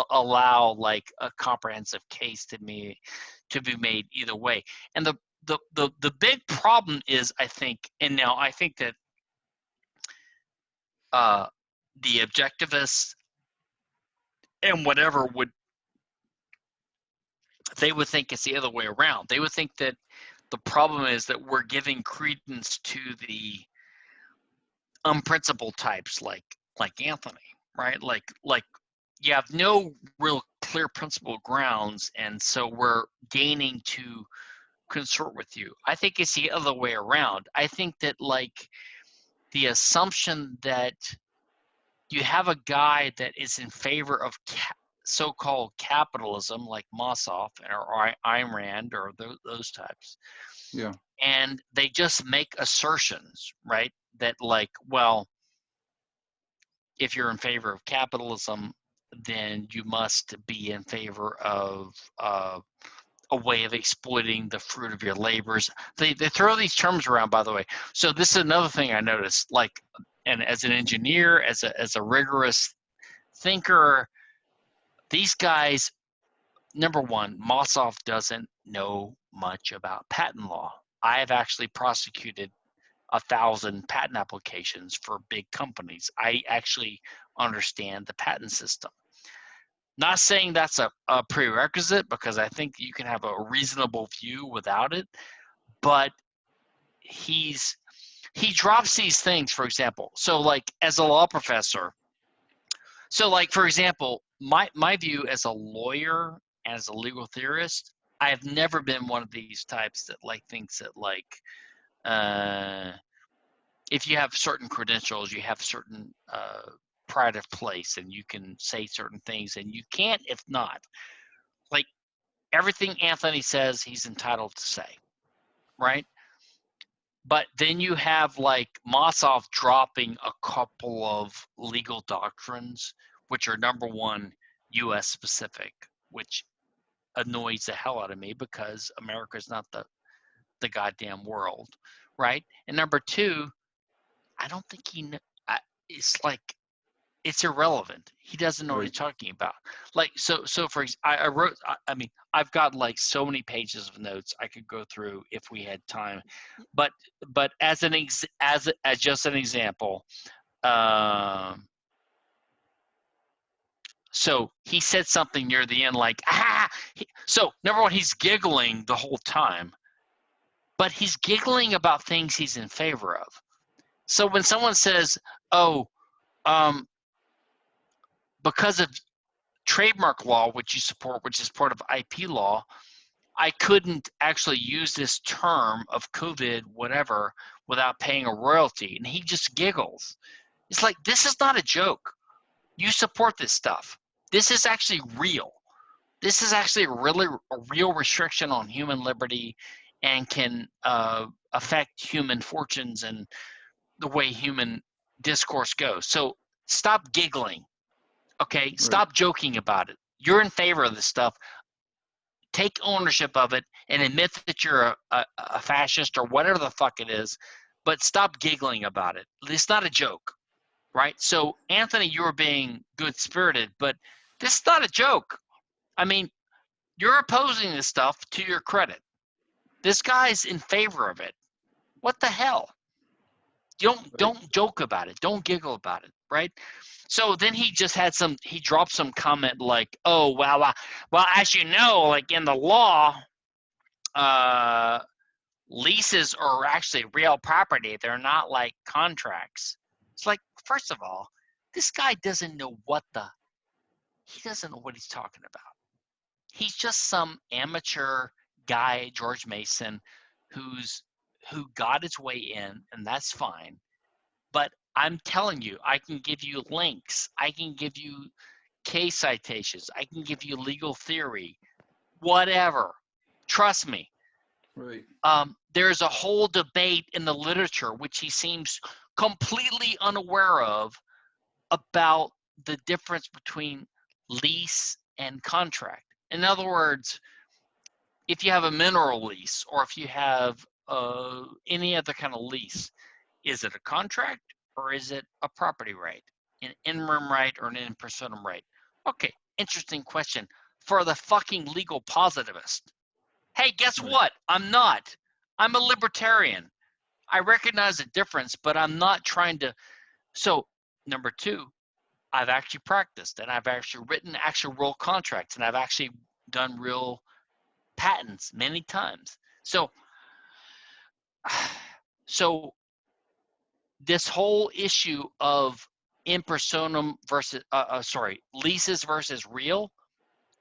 allow like a comprehensive case to be made either way. And the big problem is, I think, and now I think that the objectivists and whatever they would think it's the other way around. They would think that the problem is that we're giving credence to the unprincipled types like Antony, right? Like you have no real clear principle grounds, and so we're gaining to consort with you. I think it's the other way around. I think that like the assumption that you have a guy that is in favor of so-called capitalism, like Mossoff or Ayn Rand or those types, Yeah. and they just make assertions, right? That like, well, if you're in favor of capitalism, then you must be in favor of a way of exploiting the fruit of your labors. They throw these terms around, by the way. So this is another thing I noticed. Like, and as an engineer, as a rigorous thinker, these guys, number one, Mossoff doesn't know much about patent law. I have actually prosecuted 1,000 patent applications for big companies. I actually understand the patent system. Not saying that's a prerequisite, because I think you can have a reasonable view without it, but he drops these things, for example. So like as a law professor, so like for example, my view as a lawyer, as a legal theorist, I have never been one of these types that like thinks that like if you have certain credentials, you have certain pride of place, and you can say certain things, and you can't if not. Like everything Antony says, he's entitled to say, right? But then you have like Mossoff dropping a couple of legal doctrines, which are number one, U.S. specific, which annoys the hell out of me because America is not the goddamn world, right? And number two, I don't think it's like it's irrelevant. He doesn't know what he's talking about. Like so for I wrote. I mean, I've got like so many pages of notes I could go through if we had time, but as just an example, so he said something near the end like so number one, he's giggling the whole time, but he's giggling about things he's in favor of. So when someone says, "Oh, because of trademark law, which you support, which is part of IP law, I couldn't actually use this term of COVID, whatever, without paying a royalty." And he just giggles. It's like, this is not a joke. You support this stuff. This is actually real. This is actually a real restriction on human liberty and can affect human fortunes and the way human discourse goes. So stop giggling. Okay, stop joking about it. You're in favor of this stuff. Take ownership of it and admit that you're a fascist or whatever the fuck it is, but stop giggling about it. It's not a joke, right? So, Antony, you were being good-spirited, but this is not a joke. I mean, you're opposing this stuff to your credit. This guy's in favor of it. What the hell? Don't joke about it. Don't giggle about it, right? So then he dropped some comment like, "Oh, well, as you know, like in the law, leases are actually real property. They're not like contracts." It's like, first of all, this guy doesn't know what he's talking about. He's just some amateur guy, George Mason, who got his way in, and that's fine. But I'm telling you, I can give you links. I can give you case citations. I can give you legal theory, whatever. Trust me. Right. There's a whole debate in the literature, which he seems completely unaware of, about the difference between lease and contract. In other words, if you have a mineral lease or if you have any other kind of lease, is it a contract or is it a property right, an interim right or an in personam right? Okay, interesting question for the fucking legal positivist. Hey, guess Right. what? I'm not. I'm a libertarian. I recognize the difference, but I'm not trying to. So, number two, I've actually practiced and I've actually written actual real contracts and I've actually done real patents many times. So this whole issue of in personam versus leases versus real.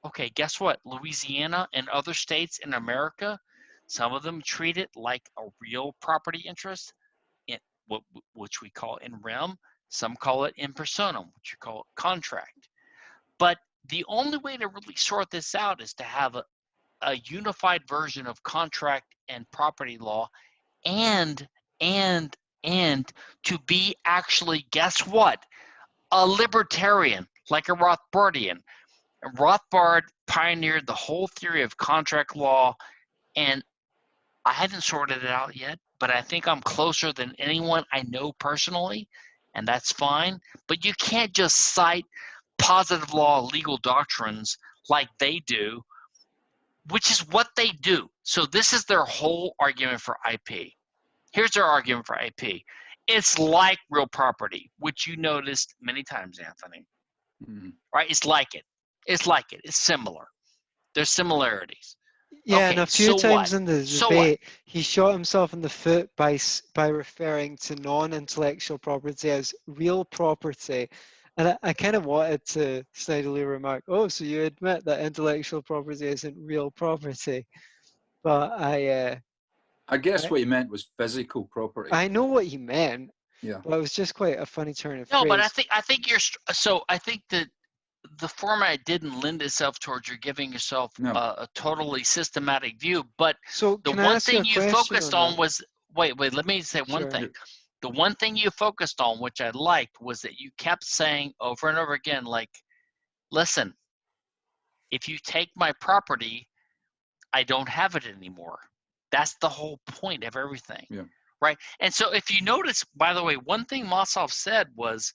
Okay, guess what? Louisiana and other states in America, some of them treat it like a real property interest, in which we call in rem. Some call it in personam, which you call contract. But the only way to really sort this out is to have a unified version of contract and property law, and to be actually, guess what? A libertarian, like a Rothbardian. And Rothbard pioneered the whole theory of contract law, and I haven't sorted it out yet, but I think I'm closer than anyone I know personally, and that's fine. But you can't just cite positive law legal doctrines like they do, which is what they do. So this is their whole argument for IP. Here's their argument for IP. It's like real property, which you noticed many times, Anthony. Mm. Right? It's like it. It's like it. It's similar. There's similarities. Yeah, and Okay, a few so what? times in the So what? debate, he shot himself in the foot by referring to non-intellectual property as real property. And I kind of wanted to snidely remark, oh, so you admit that intellectual property isn't real property. But I guess what he meant was physical property. I know what he meant, Yeah. but it was just quite a funny turn of No, phrase. but I think you're so. I think that the format didn't lend itself towards you're giving yourself a totally systematic view. But So the can I one ask you thing a you question focused on on that? was wait. Let me say one Sure. thing. The one thing you focused on, which I liked, was that you kept saying over and over again, like, listen, if you take my property, I don't have it anymore. That's the whole point of everything. Yeah. Right. And so if you notice, by the way, one thing Mossoff said was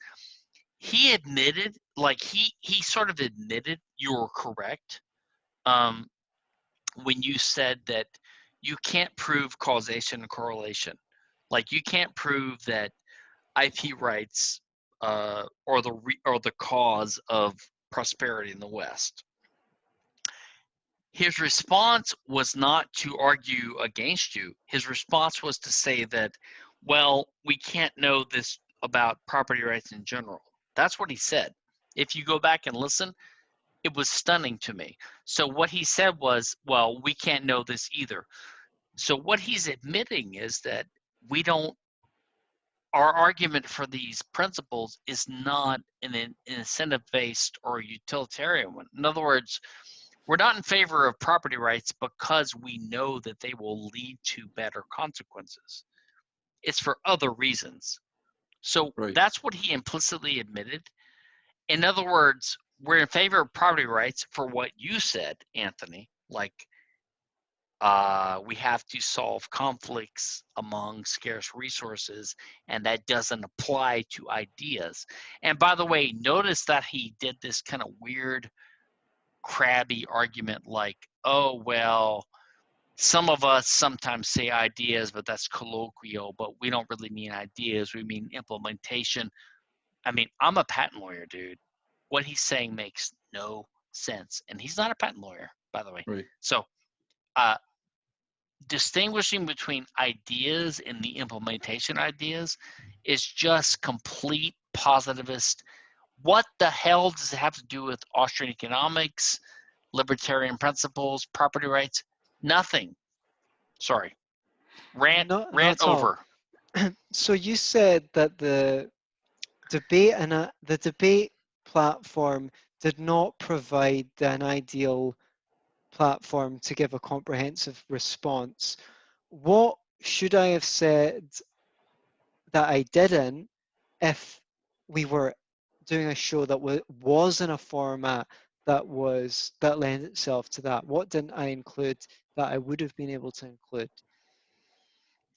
he admitted, like he sort of admitted you were correct when you said that you can't prove causation and correlation. Like you can't prove that IP rights or the cause of prosperity in the West. His response was not to argue against you. His response was to say that, well, we can't know this about property rights in general. That's what he said. If you go back and listen, it was stunning to me. So what he said was, well, we can't know this either. So what he's admitting is that we don't, our argument for these principles is not an incentive-based or utilitarian one. In other words, we're not in favor of property rights because we know that they will lead to better consequences. It's for other reasons. So that's what he implicitly admitted. In other words, we're in favor of property rights for what you said, Anthony, like we have to solve conflicts among scarce resources, and that doesn't apply to ideas. And by the way, notice that he did this kind of weird crabby argument like, oh, well, some of us sometimes say ideas, but that's colloquial, but we don't really mean ideas, we mean implementation. I mean, I'm a patent lawyer, dude. What he's saying makes no sense. And he's not a patent lawyer, by the way. Right. So distinguishing between ideas and the implementation ideas is just complete positivist. What the hell does it have to do with Austrian economics, libertarian principles, property rights? Nothing. Sorry. Rant Not over. So you said that the debate and the debate platform did not provide an ideal platform to give a comprehensive response. What should I have said that I didn't if we were doing a show that was in a format that lent itself to that? What didn't I include that I would have been able to include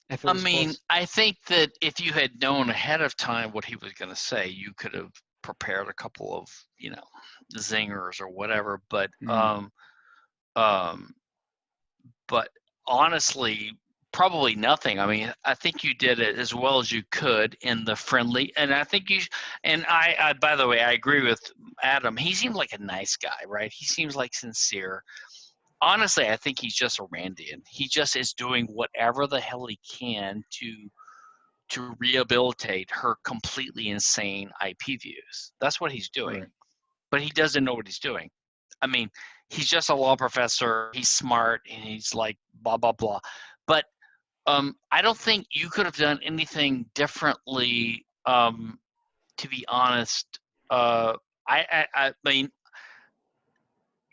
if it I was mean, possible? I think that if you had known ahead of time what he was going to say, you could have prepared a couple of, zingers or whatever. Um, but honestly, probably nothing. I mean, I think you did it as well as you could in the friendly, and I think and I by the way, I agree with Adam. He seemed like a nice guy, right? He seems like sincere. Honestly, I think he's just a Randian. He just is doing whatever the hell he can to rehabilitate her completely insane IP views. That's what he's doing. Right. But he doesn't know what he's doing. I mean, he's just a law professor. He's smart, and he's like blah blah blah. But I don't think you could have done anything differently. To be honest, I mean,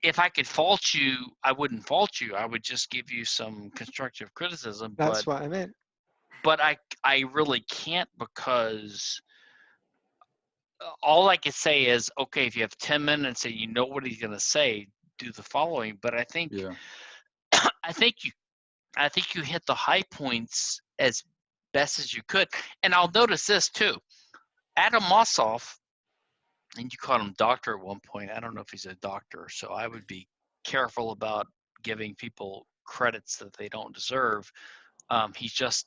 if I could fault you, I wouldn't fault you. I would just give you some constructive criticism. That's what I meant. But I really can't, because all I could say is, okay, if you have 10 minutes and you know what he's going to say, do the following. But I think Yeah. I think you hit the high points as best as you could. And I'll notice this too. Adam Mossoff, and you called him doctor at one point. I don't know if he's a doctor, so I would be careful about giving people credits that they don't deserve. He's just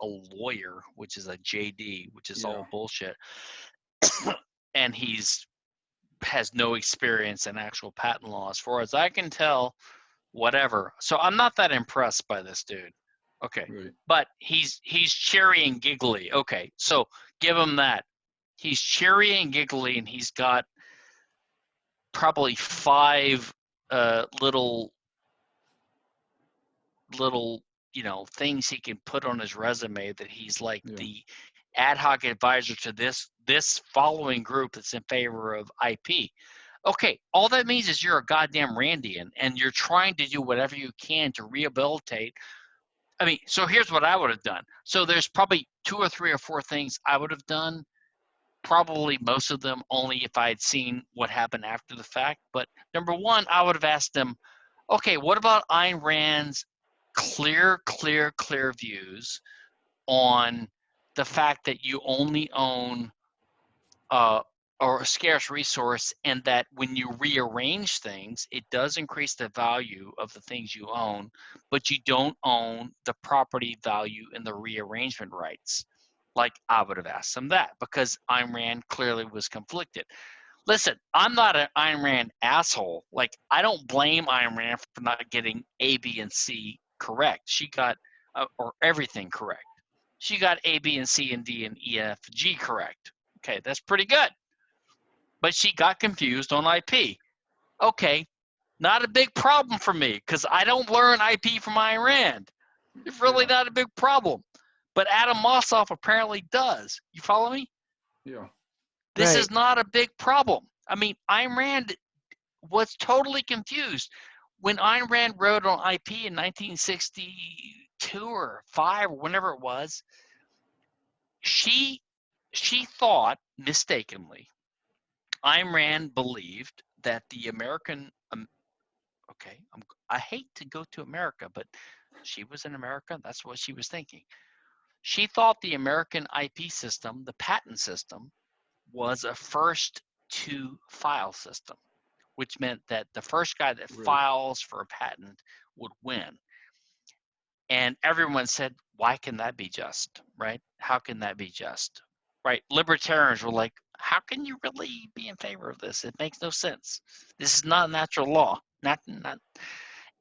a lawyer, which is a JD, which is all bullshit. And has no experience in actual patent law, as far as I can tell. Whatever. So I'm not that impressed by this dude. Okay, Right. but he's cheery and giggly. Okay, so give him that. He's cheery and giggly, and he's got probably 5 little things he can put on his resume that he's like the ad hoc advisor to this following group that's in favor of IP. Okay, all that means is you're a goddamn Randian, and you're trying to do whatever you can to rehabilitate. I mean, so here's what I would have done. So there's probably 2 or 3 or 4 things I would have done. Probably most of them only if I had seen what happened after the fact. But number one, I would have asked them, okay, what about Ayn Rand's clear views on the fact that you only own or a scarce resource, and that when you rearrange things, it does increase the value of the things you own, but you don't own the property value and the rearrangement rights. Like, I would have asked them that, because Ayn Rand clearly was conflicted. Listen, I'm not an Ayn Rand asshole. Like, I don't blame Ayn Rand for not getting A, B, and C correct. She got, or everything correct. She got A, B, and C, and D, and E, F, G correct. Okay, that's pretty good. But she got confused on IP. Okay, not a big problem for me, because I don't learn IP from Ayn Rand. It's really not a big problem. But Adam Mossoff apparently does. You follow me? Yeah. This is not a big problem. I mean, Ayn Rand was totally confused. When Ayn Rand wrote on IP in 1962 or 5 or whenever it was, she thought, mistakenly, Ayn Rand believed that the American, I hate to go to America, but she was in America. That's what she was thinking. She thought the American IP system, the patent system, was a first to file system, which meant that the first guy that files for a patent would win. And everyone said, why can that be just, right? How can that be just, right? Libertarians were like, how can you really be in favor of this? It makes no sense. This is not natural law. Not.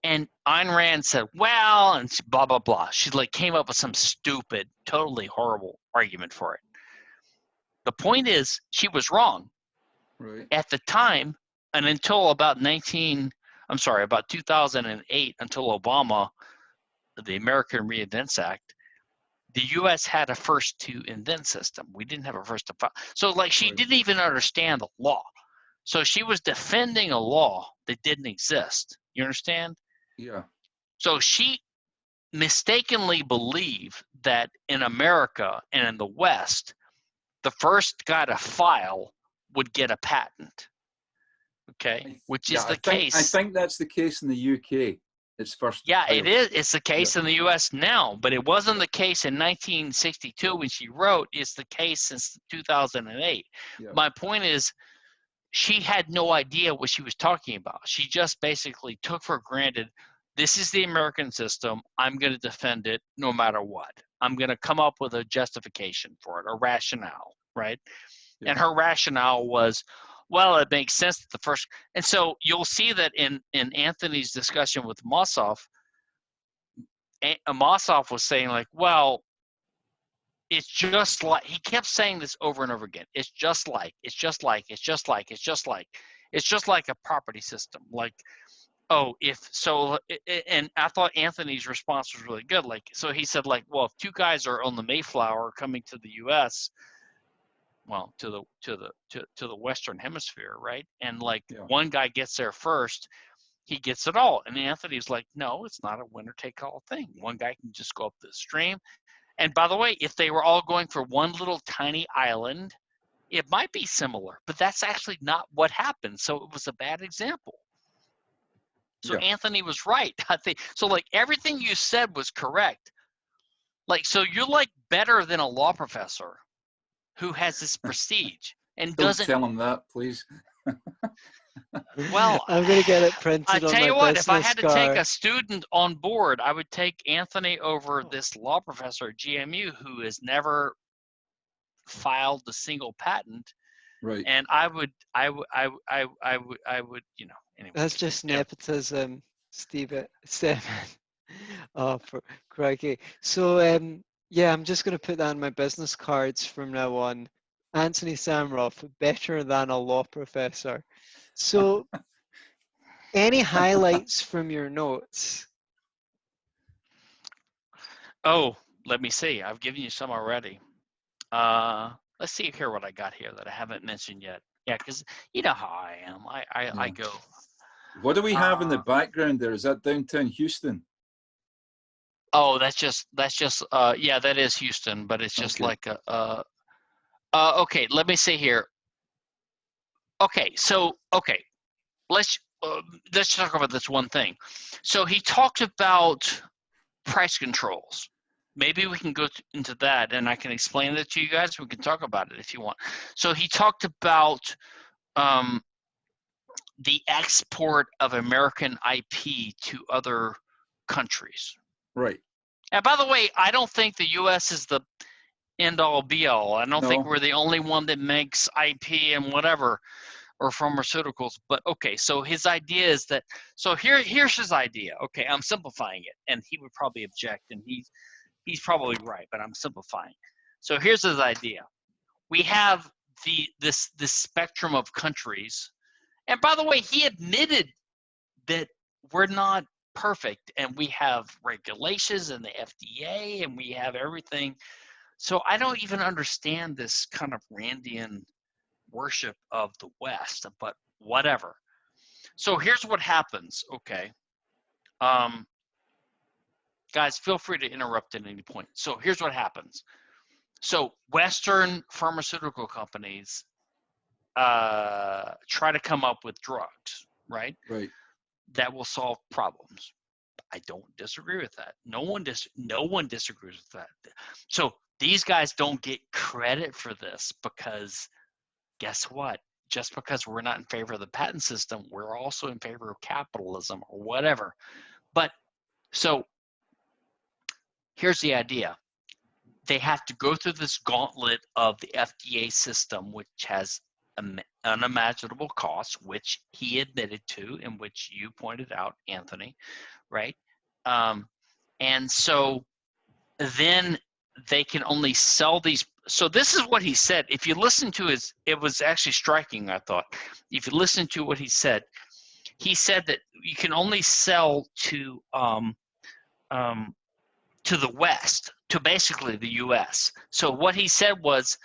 And Ayn Rand said, well, and blah, blah, blah. She like came up with some stupid, totally horrible argument for it. The point is, she was wrong. Right. At the time, and until about 2008, until Obama, the American Reinvents Act, the U.S. had a first to invent system. We didn't have a first to file. So like she didn't even understand the law. So she was defending a law that didn't exist. You understand? Yeah. So she mistakenly believed that in America and in the West, the first guy to file would get a patent. Okay, which is the case. I think that's the case in the UK. It's first. Yeah, to it file. is. It's the case in the U.S. now, but it wasn't the case in 1962 when she wrote. It's the case since 2008. Yeah. My point is, she had no idea what she was talking about. She just basically took for granted, this is the American system. I'm going to defend it no matter what. I'm going to come up with a justification for it, a rationale, right? Yeah. And her rationale was, well, it makes sense that the first, and so you'll see that in Antony's discussion with Mossoff, Mossoff was saying like, well, it's just like, he kept saying this over and over again. It's just like a property system. Like, oh, if so, and I thought Anthony's response was really good. Like, so he said like, well, if two guys are on the Mayflower coming to the U.S., well, to the Western Hemisphere, right? And like one guy gets there first, he gets it all. And Anthony's like, no, it's not a winner take all thing. One guy can just go up the stream. And by the way, if they were all going for one little tiny island, it might be similar, but that's actually not what happened. So it was a bad example. So Anthony was right. I think so. Like everything you said was correct. Like, so you're like better than a law professor who has this prestige and doesn't. Don't tell him that, please. Well, I'm gonna get it printed I on tell you my what, if I business had to take card. a student on board, I would take Anthony over this law professor at GMU who has never filed a single patent. Right. And I would, you know, anyway. That's just nepotism, Stephen. Oh, for crikey. So, yeah, I'm just going to put that on my business cards from now on. Antony Sammeroff, better than a law professor. So, any highlights from your notes? Oh, let me see. I've given you some already. Let's see here what I got here that I haven't mentioned yet. Yeah, because you know how I am. I go. What do we have in the background there? Is that downtown Houston? Oh, that's just yeah, that is Houston, but it's just like okay, let me see here. Okay, so let's talk about this one thing. So he talked about price controls. Maybe we can go into that and I can explain it to you guys. We can talk about it if you want. So he talked about the export of American IP to other countries. Right. And by the way, I don't think the U.S. is the end-all, be-all. I don't think we're the only one that makes IP and whatever, or pharmaceuticals. But okay, so his idea is that. So here's his idea. Okay, I'm simplifying it, and he would probably object, and he's probably right, but I'm simplifying. So here's his idea. We have this spectrum of countries, and by the way, he admitted that we're not perfect, and we have regulations and the FDA, and we have everything. So I don't even understand this kind of Randian worship of the West, but whatever. So here's what happens, okay? Guys, feel free to interrupt at any point. So here's what happens. So Western pharmaceutical companies try to come up with drugs, right? Right. That will solve problems. I don't disagree with that. No one disagrees with that. So these guys don't get credit for this because guess what? Just because we're not in favor of the patent system, we're also in favor of capitalism or whatever. But so here's the idea. They have to go through this gauntlet of the FDA system, which has unimaginable costs, which he admitted to and which you pointed out, Anthony, right? And so then they can only sell these. So this is what he said. If you listen to it was actually striking, I thought. If you listen to what he said that you can only sell to the West, to basically the U.S. So what he said was,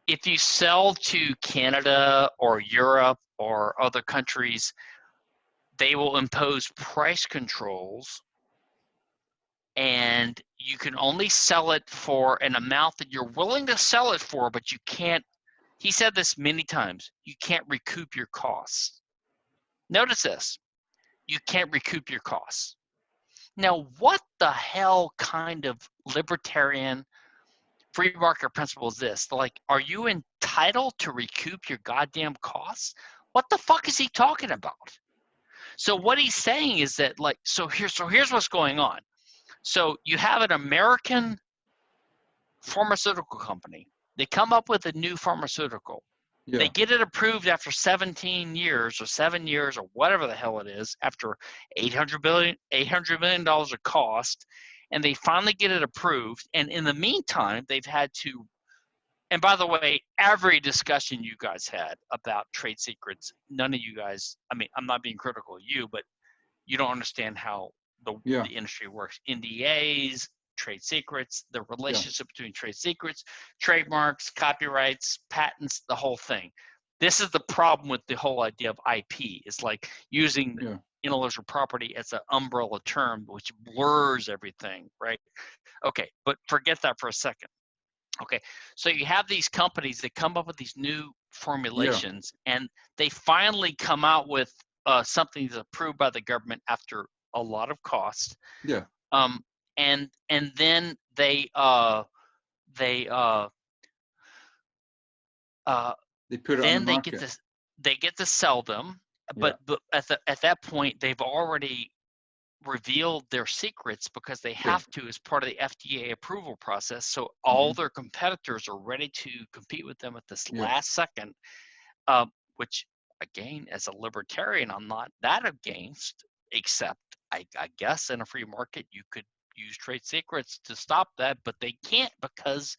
if you sell to Canada or Europe or other countries, they will impose price controls, and you can only sell it for an amount that you're willing to sell it for, but you can't, he said this many times, you can't recoup your costs. Notice this, you can't recoup your costs. Now, what the hell kind of libertarian free market principle is this? Like, are you entitled to recoup your goddamn costs? What the fuck is he talking about? So what he's saying is that, like, so here's what's going on. So you have an American pharmaceutical company. They come up with a new pharmaceutical. Yeah. They get it approved after 17 years or 7 years or whatever the hell it is, after $800 million of cost, and they finally get it approved. And in the meantime, they've had to, and by the way, every discussion you guys had about trade secrets, none of you guys, I mean, I'm not being critical of you, but you don't understand how the industry works. NDAs, trade secrets, the relationship between trade secrets, trademarks, copyrights, patents, the whole thing. This is the problem with the whole idea of IP. It's like using intellectual property as an umbrella term, which blurs everything, right? Okay, but forget that for a second. Okay, so you have these companies that come up with these new formulations, and they finally come out with something that's approved by the government after a lot of cost. Yeah. And then they put it on the market. They get to sell them, but at that point they've already revealed their secrets because they have to as part of the FDA approval process. So all their competitors are ready to compete with them at this last second, which again, as a libertarian, I'm not that against, except I guess in a free market you could use trade secrets to stop that, but they can't because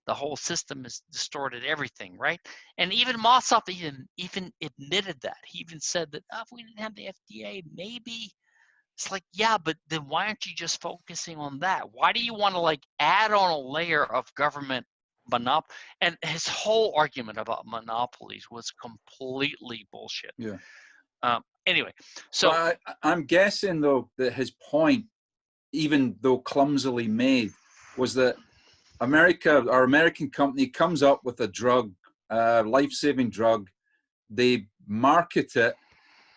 the whole system has distorted everything, right? And even Mossoff even admitted that. He even said that if we didn't have the FDA, maybe. It's like, yeah, but then why aren't you just focusing on that? Why do you want to like add on a layer of government monopoly? And his whole argument about monopolies was completely bullshit. Yeah. Anyway, so well, I'm guessing though that his point, even though clumsily made, was that our American company comes up with a drug, life-saving drug. They market it.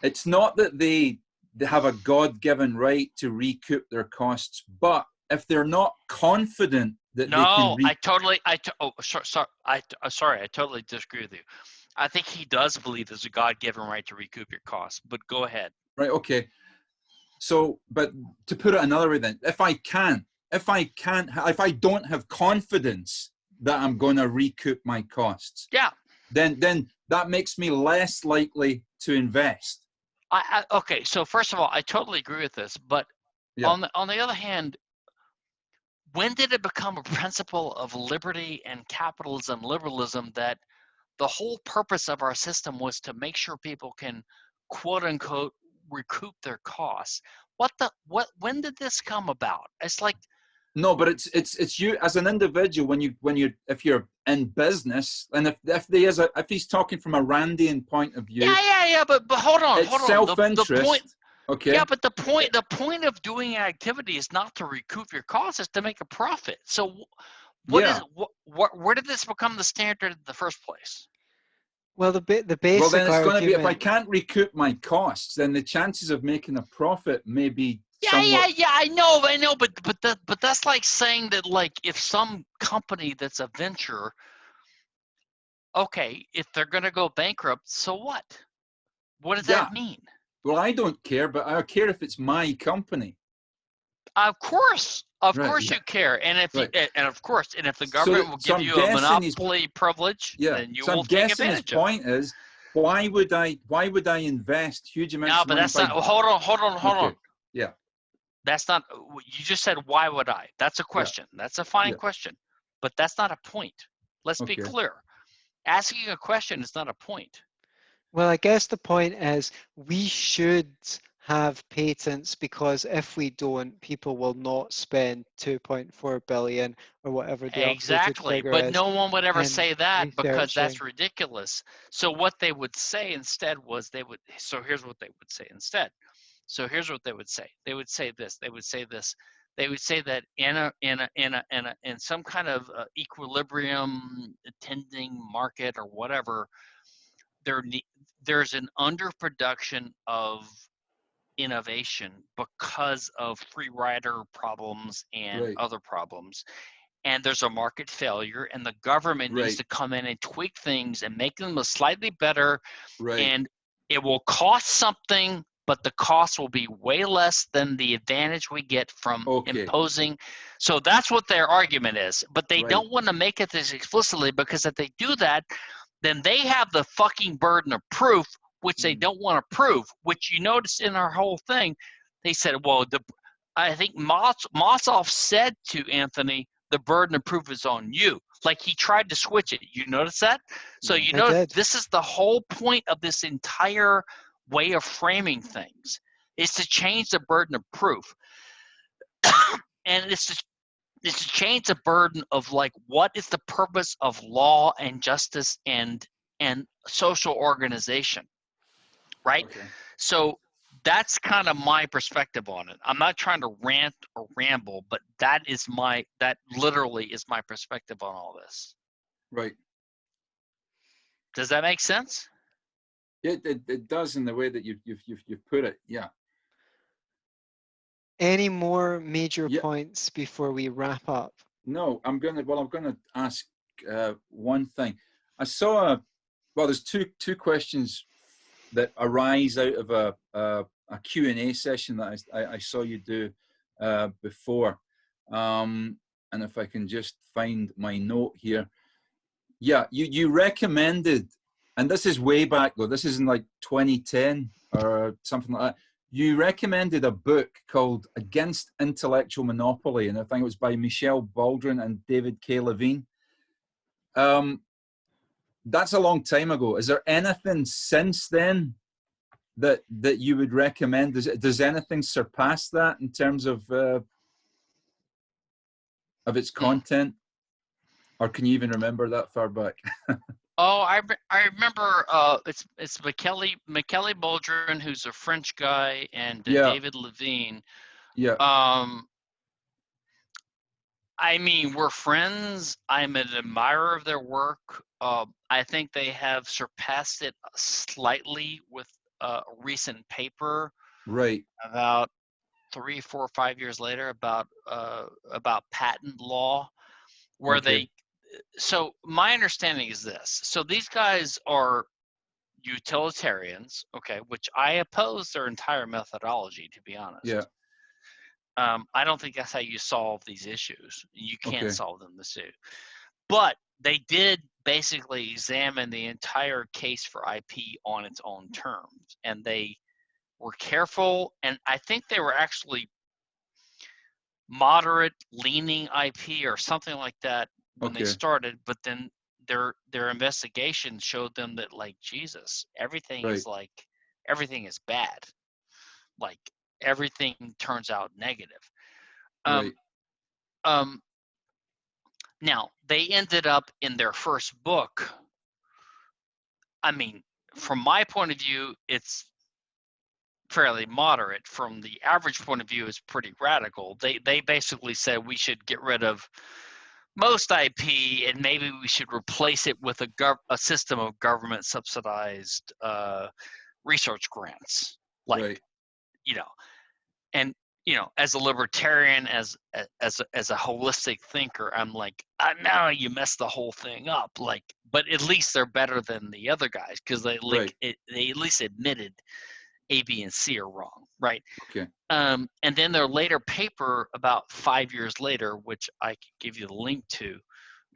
It's not that they have a God-given right to recoup their costs, but if they're not confident that they can sorry, I totally disagree with you. I think he does believe there's a God-given right to recoup your costs, but go ahead. Right, okay. So, but to put it another way then, if I don't have confidence that I'm going to recoup my costs, then that makes me less likely to invest. Okay, so first of all, I totally agree with this, but on the other hand, when did it become a principle of liberty and capitalism, liberalism, that the whole purpose of our system was to make sure people can, quote unquote, recoup their costs? When did this come about? It's like, no, but it's you as an individual if you're in business, and if he's talking from a Randian point of view. But hold on. Self-interest. The point, okay. Yeah, but the point of doing activity is not to recoup your costs; it's to make a profit. So, where did this become the standard in the first place? Well, the basic well, then it's going to be, if argument- I can't recoup my costs, then the chances of making a profit may be I know, but that's like saying that, like, if some company that's a venture, okay, if they're going to go bankrupt, so what? What does that mean? Well, I don't care, but I care if it's my company. Of course you care, and if the government will give you a monopoly privilege, then you will take advantage of it. His point is, why would I invest huge amounts of money? No, but that's not. Hold on. Yeah. That's not. You just said, why would I? That's a question. That's a fine question, but that's not a point. Let's be clear. Asking a question is not a point. Well, I guess the point is we should have patents because if we don't, people will not spend 2.4 billion or whatever the updated Exactly, figure but is no one would ever in say that because researching. that's ridiculous. So what they would say instead was so here's what they would say instead. So here's what they would say. They would say this. They would say this. They would say that in some kind of equilibrium tending market or whatever, there's an underproduction of innovation because of free rider problems and Right. other problems, and there's a market failure, and the government needs Right. to come in and tweak things and make them a slightly better, Right. and it will cost something, but the cost will be way less than the advantage we get from Okay. imposing. So that's what their argument is, but they Right. don't want to make it this explicitly, because if they do that, then they have the fucking burden of proof, which they don't want to prove, which you notice in our whole thing. They said, well, I think Mossoff said to Antony, the burden of proof is on you. Like he tried to switch it. You notice that? So Yeah. you I notice did. this is the whole point of this entire way of framing things, is to change the burden of proof. And it's to change the burden of like, what is the purpose of law and justice and social organization, right? Okay. So that's kind of my perspective on it. I'm not trying to rant or ramble, but that literally is my perspective on all this. Right. Does that make sense? It does in the way that you've put it. Yeah. Any more major Yeah. points before we wrap up? No, I'm gonna ask one thing. I saw there's two questions that arise out of a Q&A session that I saw you do before. And if I can just find my note here. Yeah, you recommended, and this is way back though, this is in like 2010 or something like that. You recommended a book called Against Intellectual Monopoly, and I think it was by Michelle Baldwin and David K. Levine. That's a long time ago. Is there anything since then that you would recommend? Does anything surpass that in terms of its content, or can you even remember that far back? Oh, I remember. It's Michele Baldwin, who's a French guy, and Yeah, David Levine. yeah, I mean, we're friends. I'm an admirer of their work. I think they have surpassed it slightly with a recent paper right. about 3, 4, 5 years later about patent law, where Okay. So my understanding is this. So these guys are utilitarians, okay, which I oppose their entire methodology, to be honest. Yeah. I don't think that's how you solve these issues. You can't Okay. solve them this way. But they did basically examine the entire case for IP on its own terms, and they were careful, and I think they were actually moderate leaning IP or something like that when they Okay. started, but then their investigation showed them that, like, Jesus, everything Right. is bad. Like, everything turns out negative. Right. Now, they ended up in their first book. I mean, from my point of view, it's fairly moderate. From the average point of view, it's pretty radical. They basically said we should get rid of most IP and maybe we should replace it with a system of government subsidized research grants. Like, Right. you know, and as a libertarian, as a holistic thinker, I'm like, I know you messed the whole thing up. Like, but at least they're better than the other guys because they they at least admitted A, B, and C are wrong, right? Okay. And then their later paper, about 5 years later, which I could give you the link to,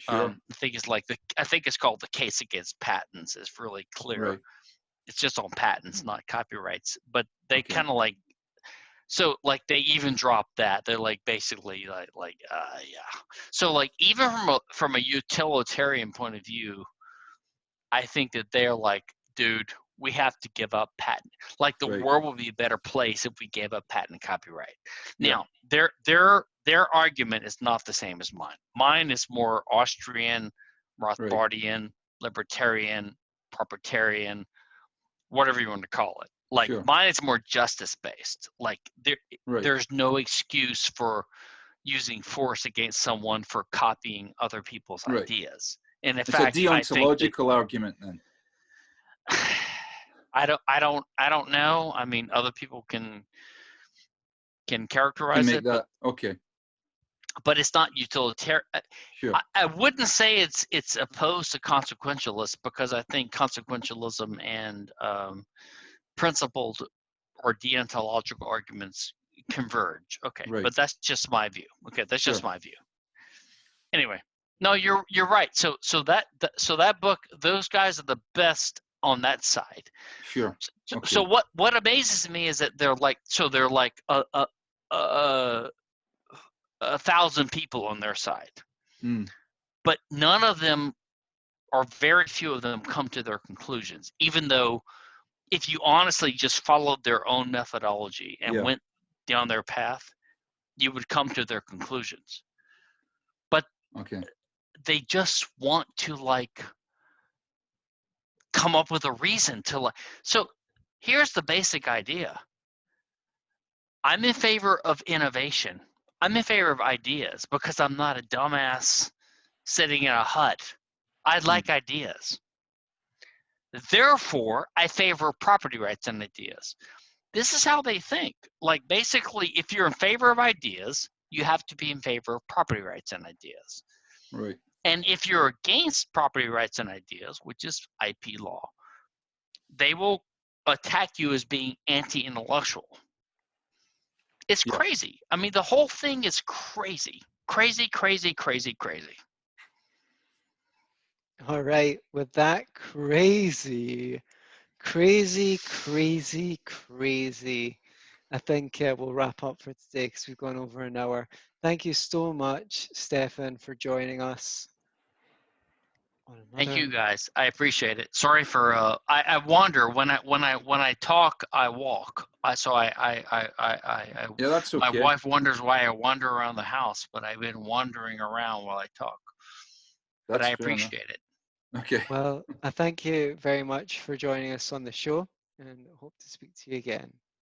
Sure. I think it's called The Case Against Patents. It's really clear. Right. It's just on patents, not copyrights. But they Okay. kind of like, so like they even dropped that. They're like basically yeah. So like even from a utilitarian point of view, I think that they're like, dude, we have to give up patent. Like the Right. world would be a better place if we gave up patent and copyright. Yeah. Now, their argument is not the same as mine. Mine is more Austrian, Rothbardian, libertarian, proprietarian, whatever you want to call it. Like Sure. mine is more justice based. Like Right. there's no excuse for using force against someone for copying other people's Right. ideas. And in It's fact, a deontological argument then. I don't know. I mean, other people can characterize Can make it, that okay. but it's not utilitarian. Sure. I wouldn't say it's opposed to consequentialists, because I think consequentialism and principled or deontological arguments converge. Okay, Right. but that's just my view. Okay, that's just Sure. my view. Anyway, no, you're right. So that book, those guys are the best on that side. Sure. Okay. So what amazes me is that they're like a 1,000 people on their side, but none of them, or very few of them, come to their conclusions. Even though, if you honestly just followed their own methodology and went down their path, you would come to their conclusions. But they just want to come up with a reason to So here's the basic idea. I'm in favor of innovation. I'm in favor of ideas because I'm not a dumbass sitting in a hut. I like ideas. Therefore, I favor property rights and ideas. This is how they think. Like, basically, if you're in favor of ideas, you have to be in favor of property rights and ideas. Right. And if you're against property rights and ideas, which is IP law, they will attack you as being anti-intellectual. It's crazy. I mean, the whole thing is crazy. Crazy, crazy, crazy, crazy. All right. With that crazy, crazy, I think we'll wrap up for today because we've gone over an hour. Thank you so much, Stephan, for joining us. Thank you, guys. I appreciate it. Sorry for I wander when I talk. I walk. Yeah, that's okay. My wife wonders why I wander around the house, but I've been wandering around while I talk. But I appreciate it. Okay. Well, I thank you very much for joining us on the show, and hope to speak to you again.